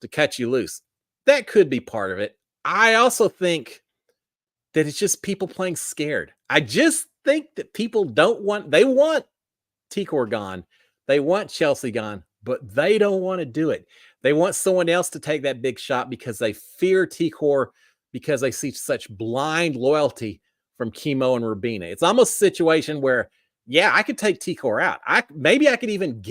to cut you loose. That could be part of it. I also think that it's just people playing scared. I just think that people they want T-Core gone. They want Chelsea gone, but they don't want to do it. They want someone else to take that big shot because they fear T-Core, because they see such blind loyalty from Chemo and Rubina. It's almost a situation where, yeah, I could take T-Core out. Maybe I could even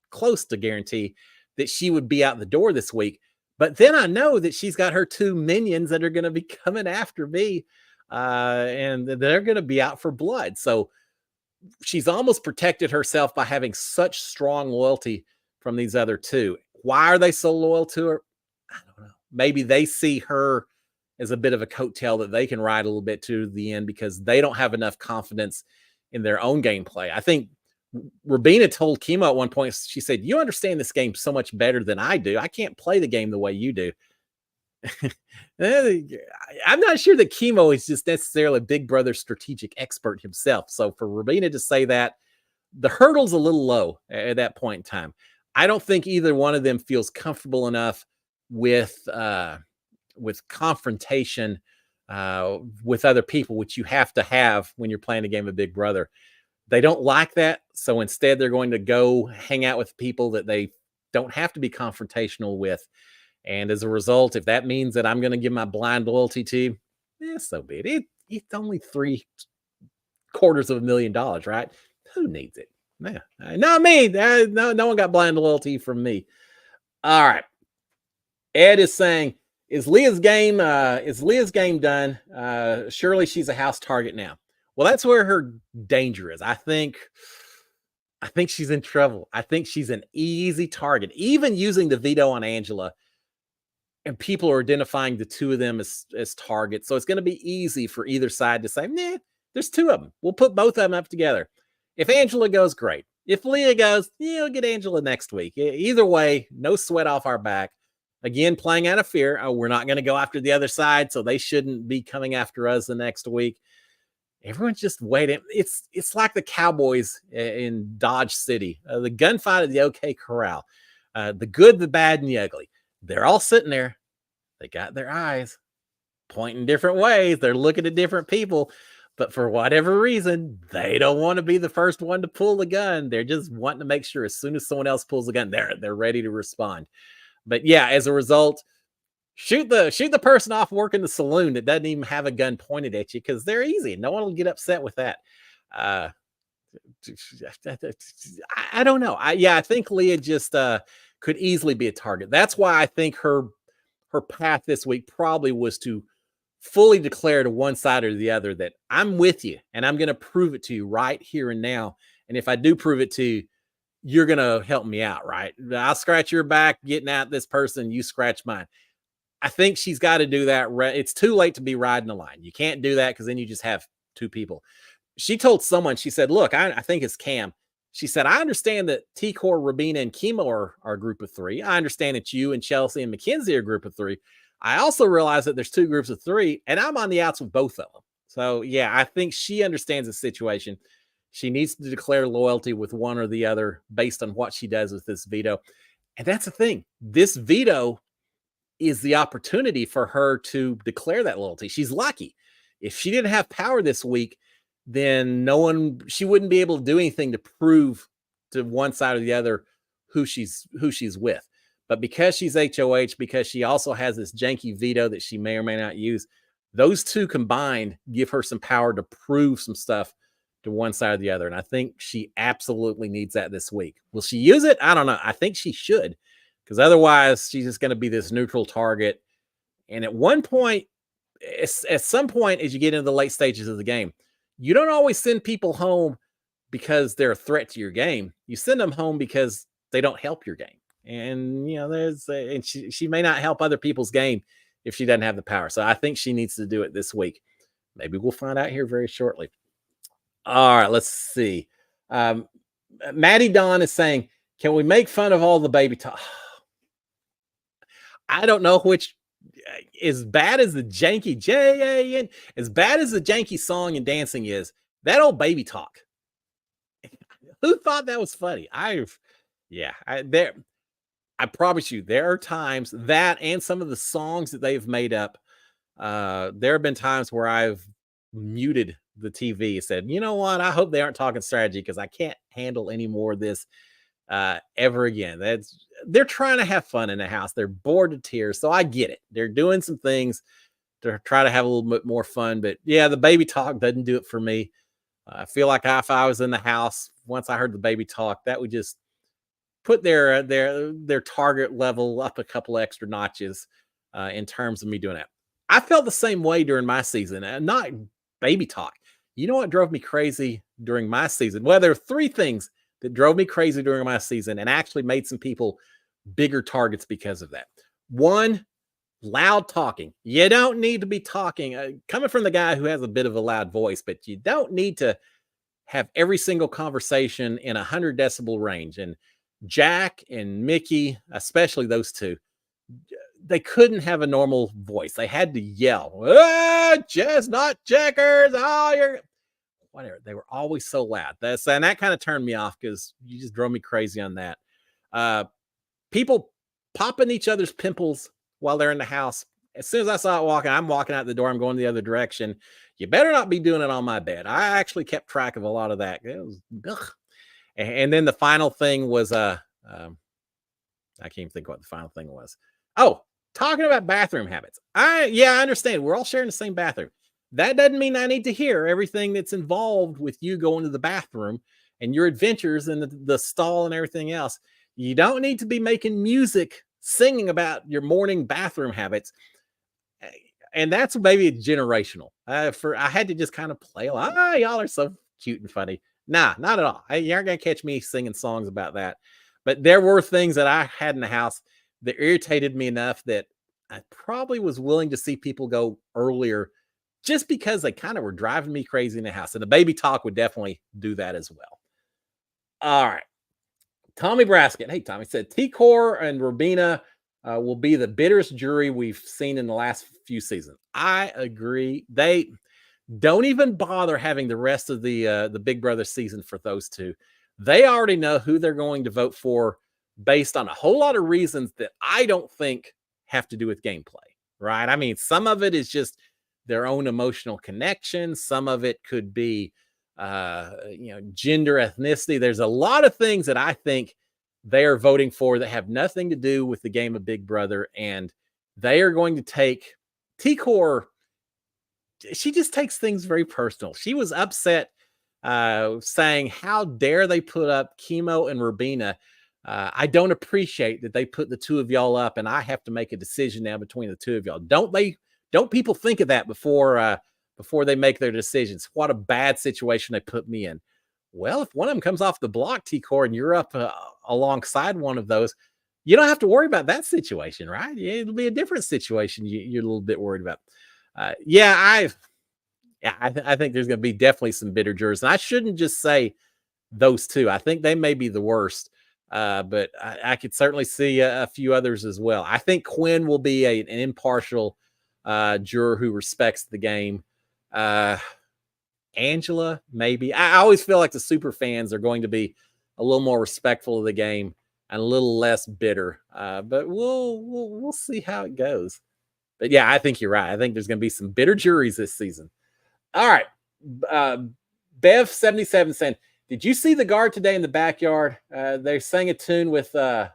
close to guarantee that she would be out the door this week. But then I know that she's got her two minions that are going to be coming after me, and they're going to be out for blood. So she's almost protected herself by having such strong loyalty from these other two. Why are they so loyal to her? I don't know. Maybe they see her as a bit of a coattail that they can ride a little bit to the end because they don't have enough confidence in their own gameplay. I think Rabina told Chemo at one point, she said, "You understand this game so much better than I do. I can't play the game the way you do." I'm not sure that Chemo is just necessarily a Big Brother strategic expert himself. So for Rabina to say that, the hurdle's a little low at that point in time. I don't think either one of them feels comfortable enough with confrontation with other people, which you have to have when you're playing a game of Big Brother. They don't like that. So instead, they're going to go hang out with people that they don't have to be confrontational with. And as a result, if that means that I'm going to give my blind loyalty to, so be it. It's only $750,000, right? Who needs it? Yeah, not me. No one got blind loyalty from me. All right. Ed is saying, is Leah's game done? Surely she's a house target now. Well, that's where her danger is. I think she's in trouble. I think she's an easy target. Even using the veto on Angela, and people are identifying the two of them as targets. So it's going to be easy for either side to say, nah, there's two of them. We'll put both of them up together. If Angela goes, great. If Leah goes, we'll get Angela next week. Either way, no sweat off our back. Again, playing out of fear. We're not going to go after the other side, so they shouldn't be coming after us the next week. Everyone's just waiting. It's like the Cowboys in Dodge City. The gunfight at the OK Corral. The good, the bad, and the ugly. They're all sitting there. They got their eyes pointing different ways. They're looking at different people. But for whatever reason, they don't want to be the first one to pull the gun. They're just wanting to make sure as soon as someone else pulls the gun, they're ready to respond. But yeah, as a result, shoot the person off working the saloon that doesn't even have a gun pointed at you, because they're easy. No one will get upset with that. I don't know. I think Leah just could easily be a target. That's why I think her path this week probably was to fully declare to one side or the other that I'm with you and I'm going to prove it to you right here and now. And if I do prove it to you, you're going to help me out, right? I'll scratch your back getting at this person. You scratch mine. I think she's got to do that. It's too late to be riding a line. You can't do that because then you just have two people. She told someone, she said, look, I think it's Cam. She said, I understand that T-Core, Rabina, and Chemo are a group of three. I understand that you and Chelsea and Mackenzie are a group of three. I also realize that there's two groups of three, and I'm on the outs with both of them. So, yeah, I think she understands the situation. She needs to declare loyalty with one or the other based on what she does with this veto. And that's the thing. This veto is the opportunity for her to declare that loyalty. She's lucky. If she didn't have power this week, then she wouldn't be able to do anything to prove to one side or the other who she's with. But because she's HOH, because she also has this janky veto that she may or may not use, those two combined give her some power to prove some stuff to one side or the other. And I think she absolutely needs that this week. Will she use it? I don't know. I think she should, because otherwise she's just going to be this neutral target. And at one point, at some point, as you get into the late stages of the game, you don't always send people home because they're a threat to your game. You send them home because they don't help your game. And, and she may not help other people's game if she doesn't have the power. So I think she needs to do it this week. Maybe we'll find out here very shortly. All right, let's see. Maddie Dawn is saying, can we make fun of all the baby talk? I don't know which, as bad as the janky J-A-N, as bad as the janky song and dancing is, that old baby talk. Who thought that was funny? I promise you, there are times that, and some of the songs that they've made up, there have been times where I've muted the TV and said, you know what? I hope they aren't talking strategy because I can't handle any more of this ever again. They're trying to have fun in the house. They're bored to tears. So I get it. They're doing some things to try to have a little bit more fun. But yeah, the baby talk doesn't do it for me. I feel like if I was in the house, once I heard the baby talk, that would just put their target level up a couple extra notches in terms of me doing that. I felt the same way during my season, and not baby talk. You know what drove me crazy during my season? Well, there are three things that drove me crazy during my season and actually made some people bigger targets because of that. One, loud talking. You don't need to be talking. Coming from the guy who has a bit of a loud voice, but you don't need to have every single conversation in 100 decibel range. And Jack and Mickey, especially those two, they couldn't have a normal voice. They had to yell, chestnut checkers. Oh, you're whatever. They were always so loud. And that kind of turned me off because you just drove me crazy on that. People popping each other's pimples while they're in the house. As soon as I saw it walking, I'm walking out the door. I'm going the other direction. You better not be doing it on my bed. I actually kept track of a lot of that. It was, ugh. And then the final thing was, I can't even think what the final thing was. Oh, talking about bathroom habits. I understand. We're all sharing the same bathroom. That doesn't mean I need to hear everything that's involved with you going to the bathroom and your adventures and the stall and everything else. You don't need to be making music, singing about your morning bathroom habits. And that's maybe generational. I had to just kind of play along. Y'all are so cute and funny. Nah, not at all. You aren't going to catch me singing songs about that. But there were things that I had in the house that irritated me enough that I probably was willing to see people go earlier just because they kind of were driving me crazy in the house. And the baby talk would definitely do that as well. All right. Tommy Brasket. Hey, Tommy said T-Core and Robina will be the bitterest jury we've seen in the last few seasons. I agree. They don't even bother having the rest of the Big Brother season for those two. They already know who they're going to vote for based on a whole lot of reasons that I don't think have to do with gameplay, right? I mean, some of it is just their own emotional connection. Some of it could be, gender, ethnicity. There's a lot of things that I think they are voting for that have nothing to do with the game of Big Brother. And they are going to take T-Core. She just takes things very personal. She was upset saying, how dare they put up Chemo and Robina? I don't appreciate that they put the two of y'all up and I have to make a decision now between the two of y'all. Don't people think of that before they make their decisions? What a bad situation they put me in. Well, if one of them comes off the block, T-Core, and you're up alongside one of those, you don't have to worry about that situation, right? It'll be a different situation you're a little bit worried about. I think there's going to be definitely some bitter jurors. And I shouldn't just say those two. I think they may be the worst, but I could certainly see a few others as well. I think Quinn will be an impartial juror who respects the game. Angela, maybe. I always feel like the super fans are going to be a little more respectful of the game and a little less bitter. But we'll see how it goes. But yeah, I think you're right. I think there's going to be some bitter juries this season. All right. Bev77 saying, did you see the guard today in the backyard? They sang a tune with the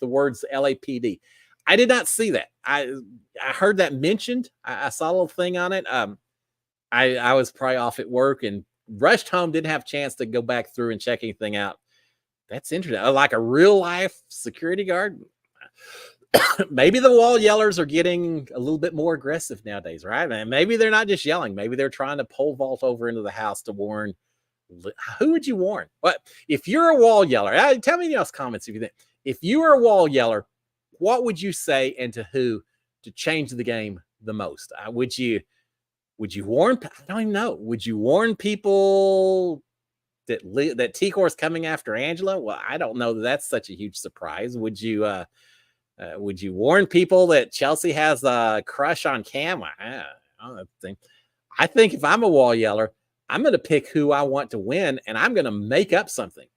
words LAPD. I did not see that. I heard that mentioned. I saw a little thing on it. I was probably off at work and rushed home. Didn't have a chance to go back through and check anything out. That's interesting. Like a real life security guard. Maybe the wall yellers are getting a little bit more aggressive nowadays, right? And maybe they're not just yelling. Maybe they're trying to pole vault over into the house to warn. Who would you warn? What if you're a wall yeller? Tell me in those comments if you think. If you were a wall yeller, what would you say and to who to change the game the most? Would you warn? I don't even know. Would you warn people that T-Core is coming after Angela? Well, I don't know that that's such a huge surprise. Would you warn people that Chelsea has a crush on Cam? I think if I'm a wall yeller, I'm going to pick who I want to win, and I'm going to make up something.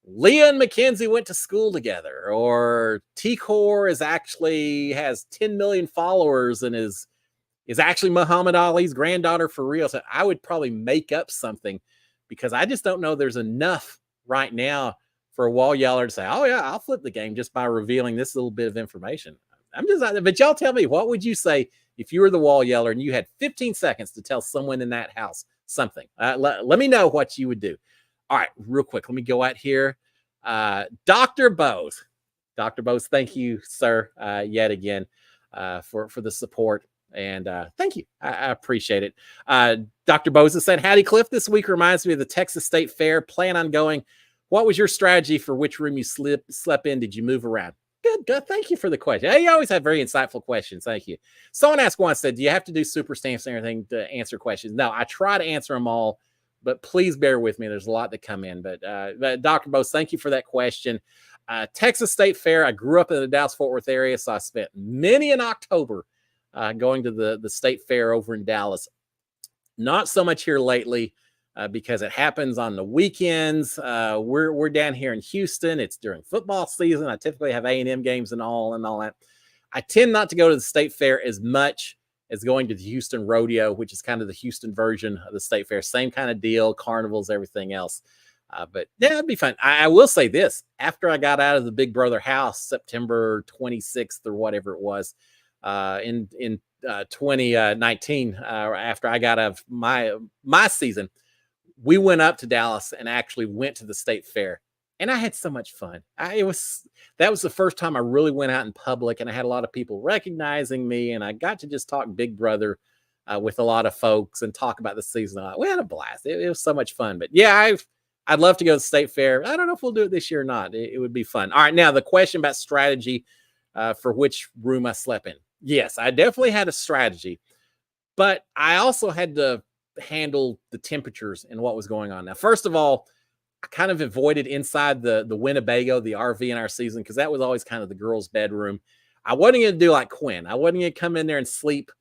Leah and Mackenzie went to school together, or T-Core has 10 million followers and is actually Muhammad Ali's granddaughter for real. So I would probably make up something because I just don't know there's enough right now for a wall yeller to say, oh yeah, I'll flip the game just by revealing this little bit of information. But y'all tell me, what would you say if you were the wall yeller and you had 15 seconds to tell someone in that house something? Let me know what you would do. All right, real quick. Let me go out here. Dr. Bose. Dr. Bose, thank you, sir, yet again for the support. And thank you. I appreciate it. Dr. Bose said, Hattie Cliff this week reminds me of the Texas State Fair. Plan on going. What was your strategy for which room you slept in? Did you move around? Good. Thank you for the question. You always have very insightful questions. Thank you. Someone asked once, said, do you have to do super stamps and everything to answer questions? No, I try to answer them all, but please bear with me. There's a lot that come in. But Dr. Bose, thank you for that question. Texas State Fair. I grew up in the Dallas-Fort Worth area, so I spent many an October going to the State Fair over in Dallas. Not so much here lately. Because it happens on the weekends. We're down here in Houston. It's during football season. I typically have A&M games and all that. I tend not to go to the State Fair as much as going to the Houston Rodeo, which is kind of the Houston version of the State Fair. Same kind of deal, carnivals, everything else. But yeah, it'd be fun. I will say this. After I got out of the Big Brother house, September 26th or whatever it was, in 2019, after I got out of my season, we went up to Dallas and actually went to the State Fair, and I had so much fun. That was the first time I really went out in public, and I had a lot of people recognizing me, and I got to just talk Big Brother with a lot of folks and talk about the season. We had a blast. It was so much fun. But yeah, I'd love to go to the State Fair. I don't know if we'll do it this year or not. It would be fun. All right, now the question about strategy for which room I slept in. Yes, I definitely had a strategy, but I also had to handle the temperatures and what was going on. Now, first of all, I kind of avoided inside the Winnebago, the RV in our season, because that was always kind of the girls' bedroom. I wasn't going to do like Quinn. I wasn't going to come in there and sleep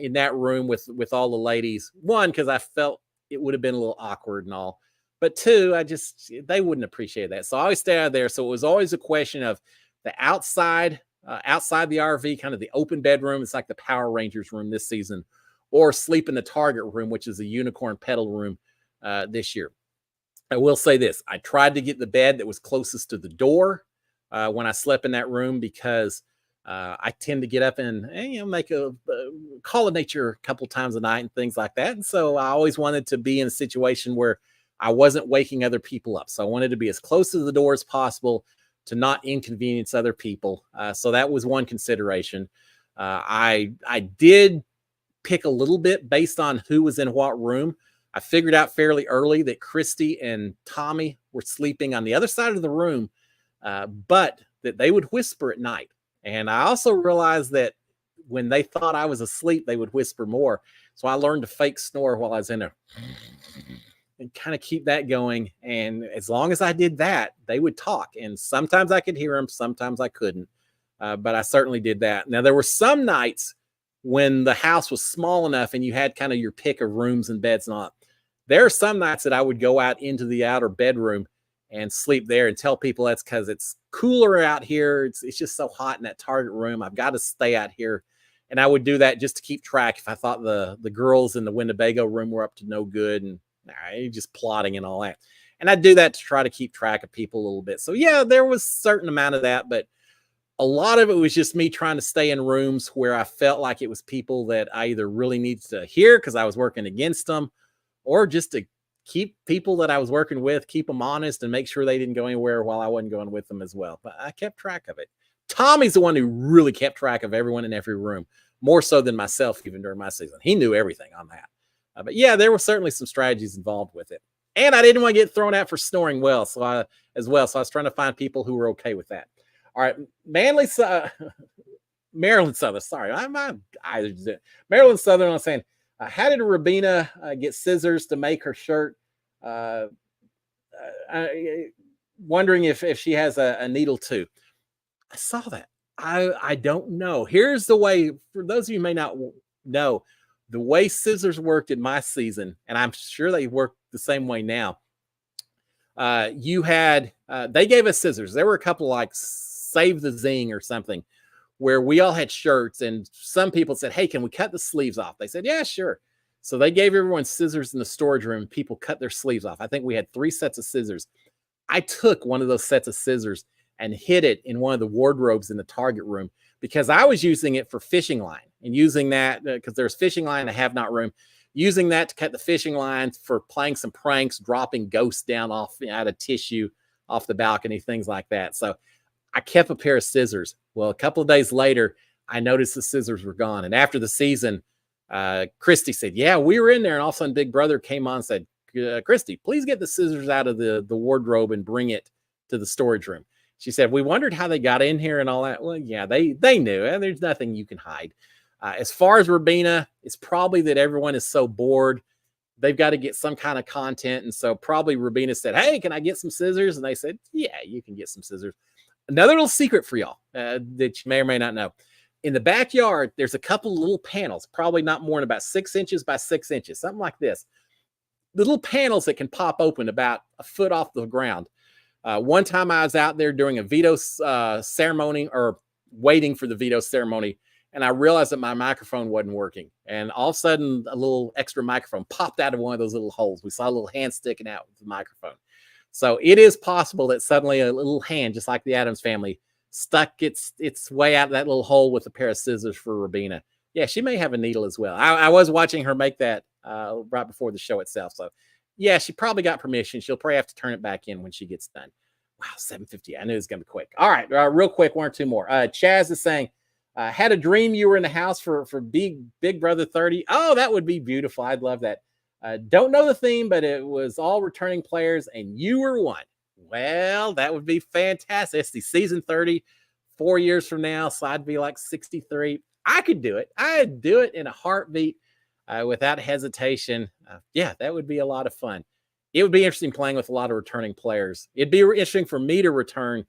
in that room with all the ladies. One, because I felt it would have been a little awkward and all. But two, they wouldn't appreciate that. So I always stay out there. So it was always a question of the outside the RV, kind of the open bedroom. It's like the Power Rangers room this season, or sleep in the Target room, which is a unicorn pedal room this year. I will say this. I tried to get the bed that was closest to the door when I slept in that room, because I tend to get up and make a call of nature a couple times a night and things like that. And so I always wanted to be in a situation where I wasn't waking other people up. So I wanted to be as close to the door as possible to not inconvenience other people. So that was one consideration. I did pick a little bit based on who was in what room. I figured out fairly early that Christy and Tommy were sleeping on the other side of the room, but that they would whisper at night. And I also realized that when they thought I was asleep, they would whisper more. So I learned to fake snore while I was in there and kind of keep that going. And as long as I did that, they would talk. And sometimes I could hear them, sometimes I couldn't. But I certainly did that. Now, there were some nights when the house was small enough and you had kind of your pick of rooms and beds and all. There are some nights that I would go out into the outer bedroom and sleep there and tell people that's because it's cooler out here. It's just so hot in that Target room. I've got to stay out here. And I would do that just to keep track if I thought the girls in the Winnebago room were up to no good and just plotting and all that. And I'd do that to try to keep track of people a little bit. So yeah, there was a certain amount of that, but a lot of it was just me trying to stay in rooms where I felt like it was people that I either really needed to hear because I was working against them, or just to keep people that I was working with, keep them honest and make sure they didn't go anywhere while I wasn't going with them as well. But I kept track of it. Tommy's the one who really kept track of everyone in every room, more so than myself, even during my season. He knew everything on that. But yeah, there were certainly some strategies involved with it. And I didn't want to get thrown out for snoring well. So I was trying to find people who were okay with that. All right, Maryland Southern. Sorry, Maryland Southern. I'm saying, how did Rabina get scissors to make her shirt? Wondering if she has a needle too. I saw that. I don't know. Here's the way. For those of you who may not know, the way scissors worked in my season, and I'm sure they work the same way now. You had they gave us scissors. There were a couple like Save the Zing or something, where we all had shirts, and some people said, hey, can we cut the sleeves off? They said, yeah, sure. So they gave everyone scissors in the storage room. People cut their sleeves off. I think we had 3 sets of scissors. I took one of those sets of scissors and hid it in one of the wardrobes in the Target room because I was using it for fishing line, and using that because there's fishing line, I have not room, using that to cut the fishing lines for playing some pranks, dropping ghosts down out of tissue off the balcony, things like that. So I kept a pair of scissors. Well, a couple of days later, I noticed the scissors were gone. And after the season, Christy said, yeah, we were in there. And all of a sudden, Big Brother came on and said, Christy, please get the scissors out of the wardrobe and bring it to the storage room. She said, we wondered how they got in here and all that. Well, yeah, they knew. And there's nothing you can hide. As far as Rubina, it's probably that everyone is so bored. They've got to get some kind of content. And so probably Rubina said, hey, can I get some scissors? And they said, yeah, you can get some scissors. Another little secret for y'all that you may or may not know. In the backyard, there's a couple little panels, probably not more than about 6 inches by 6 inches, something like this. Little panels that can pop open about a foot off the ground. One time I was out there during a veto ceremony or waiting for the veto ceremony, and I realized that my microphone wasn't working. And all of a sudden, a little extra microphone popped out of one of those little holes. We saw a little hand sticking out with the microphone. So it is possible that suddenly a little hand, just like the Addams family, stuck its way out of that little hole with a pair of scissors for Rubina. Yeah, she may have a needle as well. I was watching her make that right before the show itself. So, yeah, she probably got permission. She'll probably have to turn it back in when she gets done. Wow, 7:50. I knew it was going to be quick. All right, real quick, one or two more. Chaz is saying, had a dream you were in the house for Big Brother 30. Oh, that would be beautiful. I'd love that. Don't know the theme, but it was all returning players, and you were one. Well, that would be fantastic. It's the season 30, 4 years from now, so I'd be like 63. I could do it. I'd do it in a heartbeat without hesitation. Yeah, that would be a lot of fun. It would be interesting playing with a lot of returning players. It'd be interesting for me to return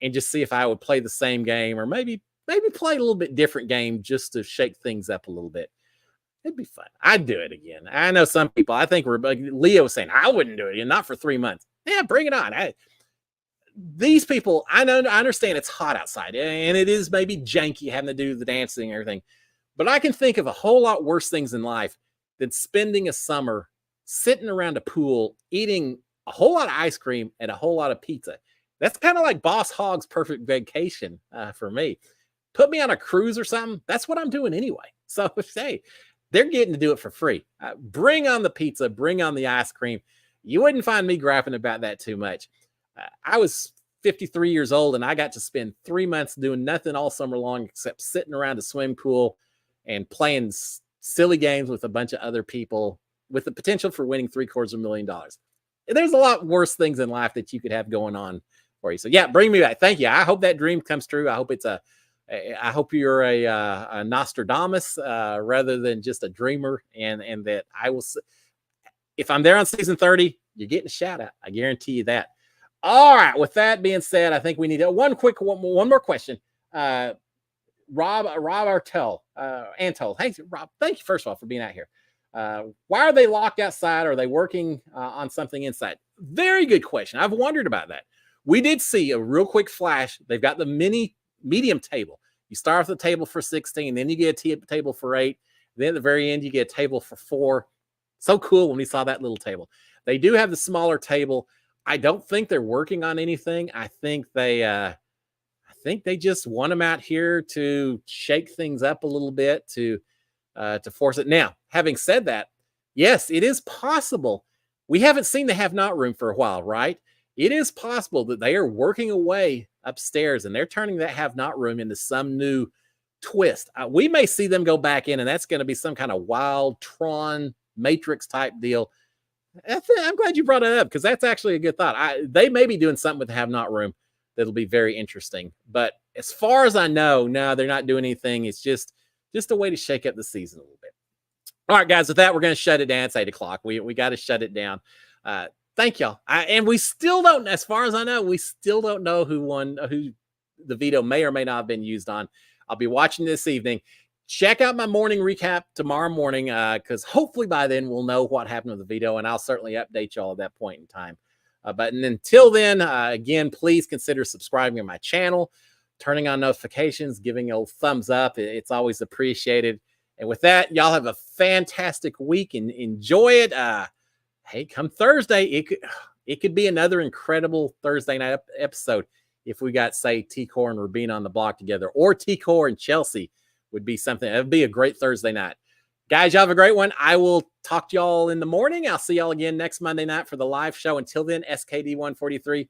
and just see if I would play the same game or maybe play a little bit different game just to shake things up a little bit. It'd be fun. I'd do it again. I know some people, I think Leo was saying, I wouldn't do it again, not for 3 months. Yeah, bring it on. These people, I understand it's hot outside and it is maybe janky having to do the dancing and everything, but I can think of a whole lot worse things in life than spending a summer sitting around a pool, eating a whole lot of ice cream and a whole lot of pizza. That's kind of like Boss Hogg's perfect vacation for me. Put me on a cruise or something. That's what I'm doing anyway. So say they're getting to do it for free. Bring on the pizza, bring on the ice cream. You wouldn't find me griping about that too much. I was 53 years old and I got to spend 3 months doing nothing all summer long except sitting around a swimming pool and playing silly games with a bunch of other people with the potential for winning $750,000. There's a lot worse things in life that you could have going on for you. So yeah, bring me back. Thank you. I hope that dream comes true. I hope you're a Nostradamus rather than just a dreamer, and that I will. If I'm there on season 30, you're getting a shout out. I guarantee you that. All right. With that being said, I think we need one more question. Rob Antol. Hey, Rob, thank you first of all for being out here. Why are they locked outside? Are they working on something inside? Very good question. I've wondered about that. We did see a real quick flash. They've got the medium table. You start off the table for 16, then you get a table for 8. Then at the very end, you get a table for 4. So cool when we saw that little table. They do have the smaller table. I don't think they're working on anything. I think they just want them out here to shake things up a little bit to force it. Now, having said that, yes, it is possible. We haven't seen the have not room for a while, right? It is possible that they are working away upstairs and they're turning that have not room into some new twist. We may see them go back in, and that's going to be some kind of wild Tron Matrix type deal. I'm glad you brought it up because that's actually a good thought. They may be doing something with the have not room that'll be very interesting. But as far as I know, no, they're not doing anything. It's just a way to shake up the season a little bit. All right, guys, with that, we're going to shut it down. It's 8 o'clock. We got to shut it down. Thank y'all. And we still don't, as far as I know, we still don't know who won, who the veto may or may not have been used on. I'll be watching this evening. Check out my morning recap tomorrow morning because hopefully by then we'll know what happened with the veto, and I'll certainly update y'all at that point in time. But until then, again, please consider subscribing to my channel, turning on notifications, giving a thumbs up. It's always appreciated. And with that, y'all have a fantastic week and enjoy it. Hey, come Thursday, it could be another incredible Thursday night episode if we got, say, T-Core and Rubina on the block together, or T-Core and Chelsea would be something. It would be a great Thursday night. Guys, y'all have a great one. I will talk to y'all in the morning. I'll see y'all again next Monday night for the live show. Until then, SKD 143.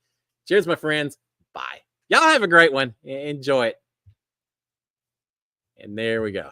Cheers, my friends. Bye. Y'all have a great one. Enjoy it. And there we go.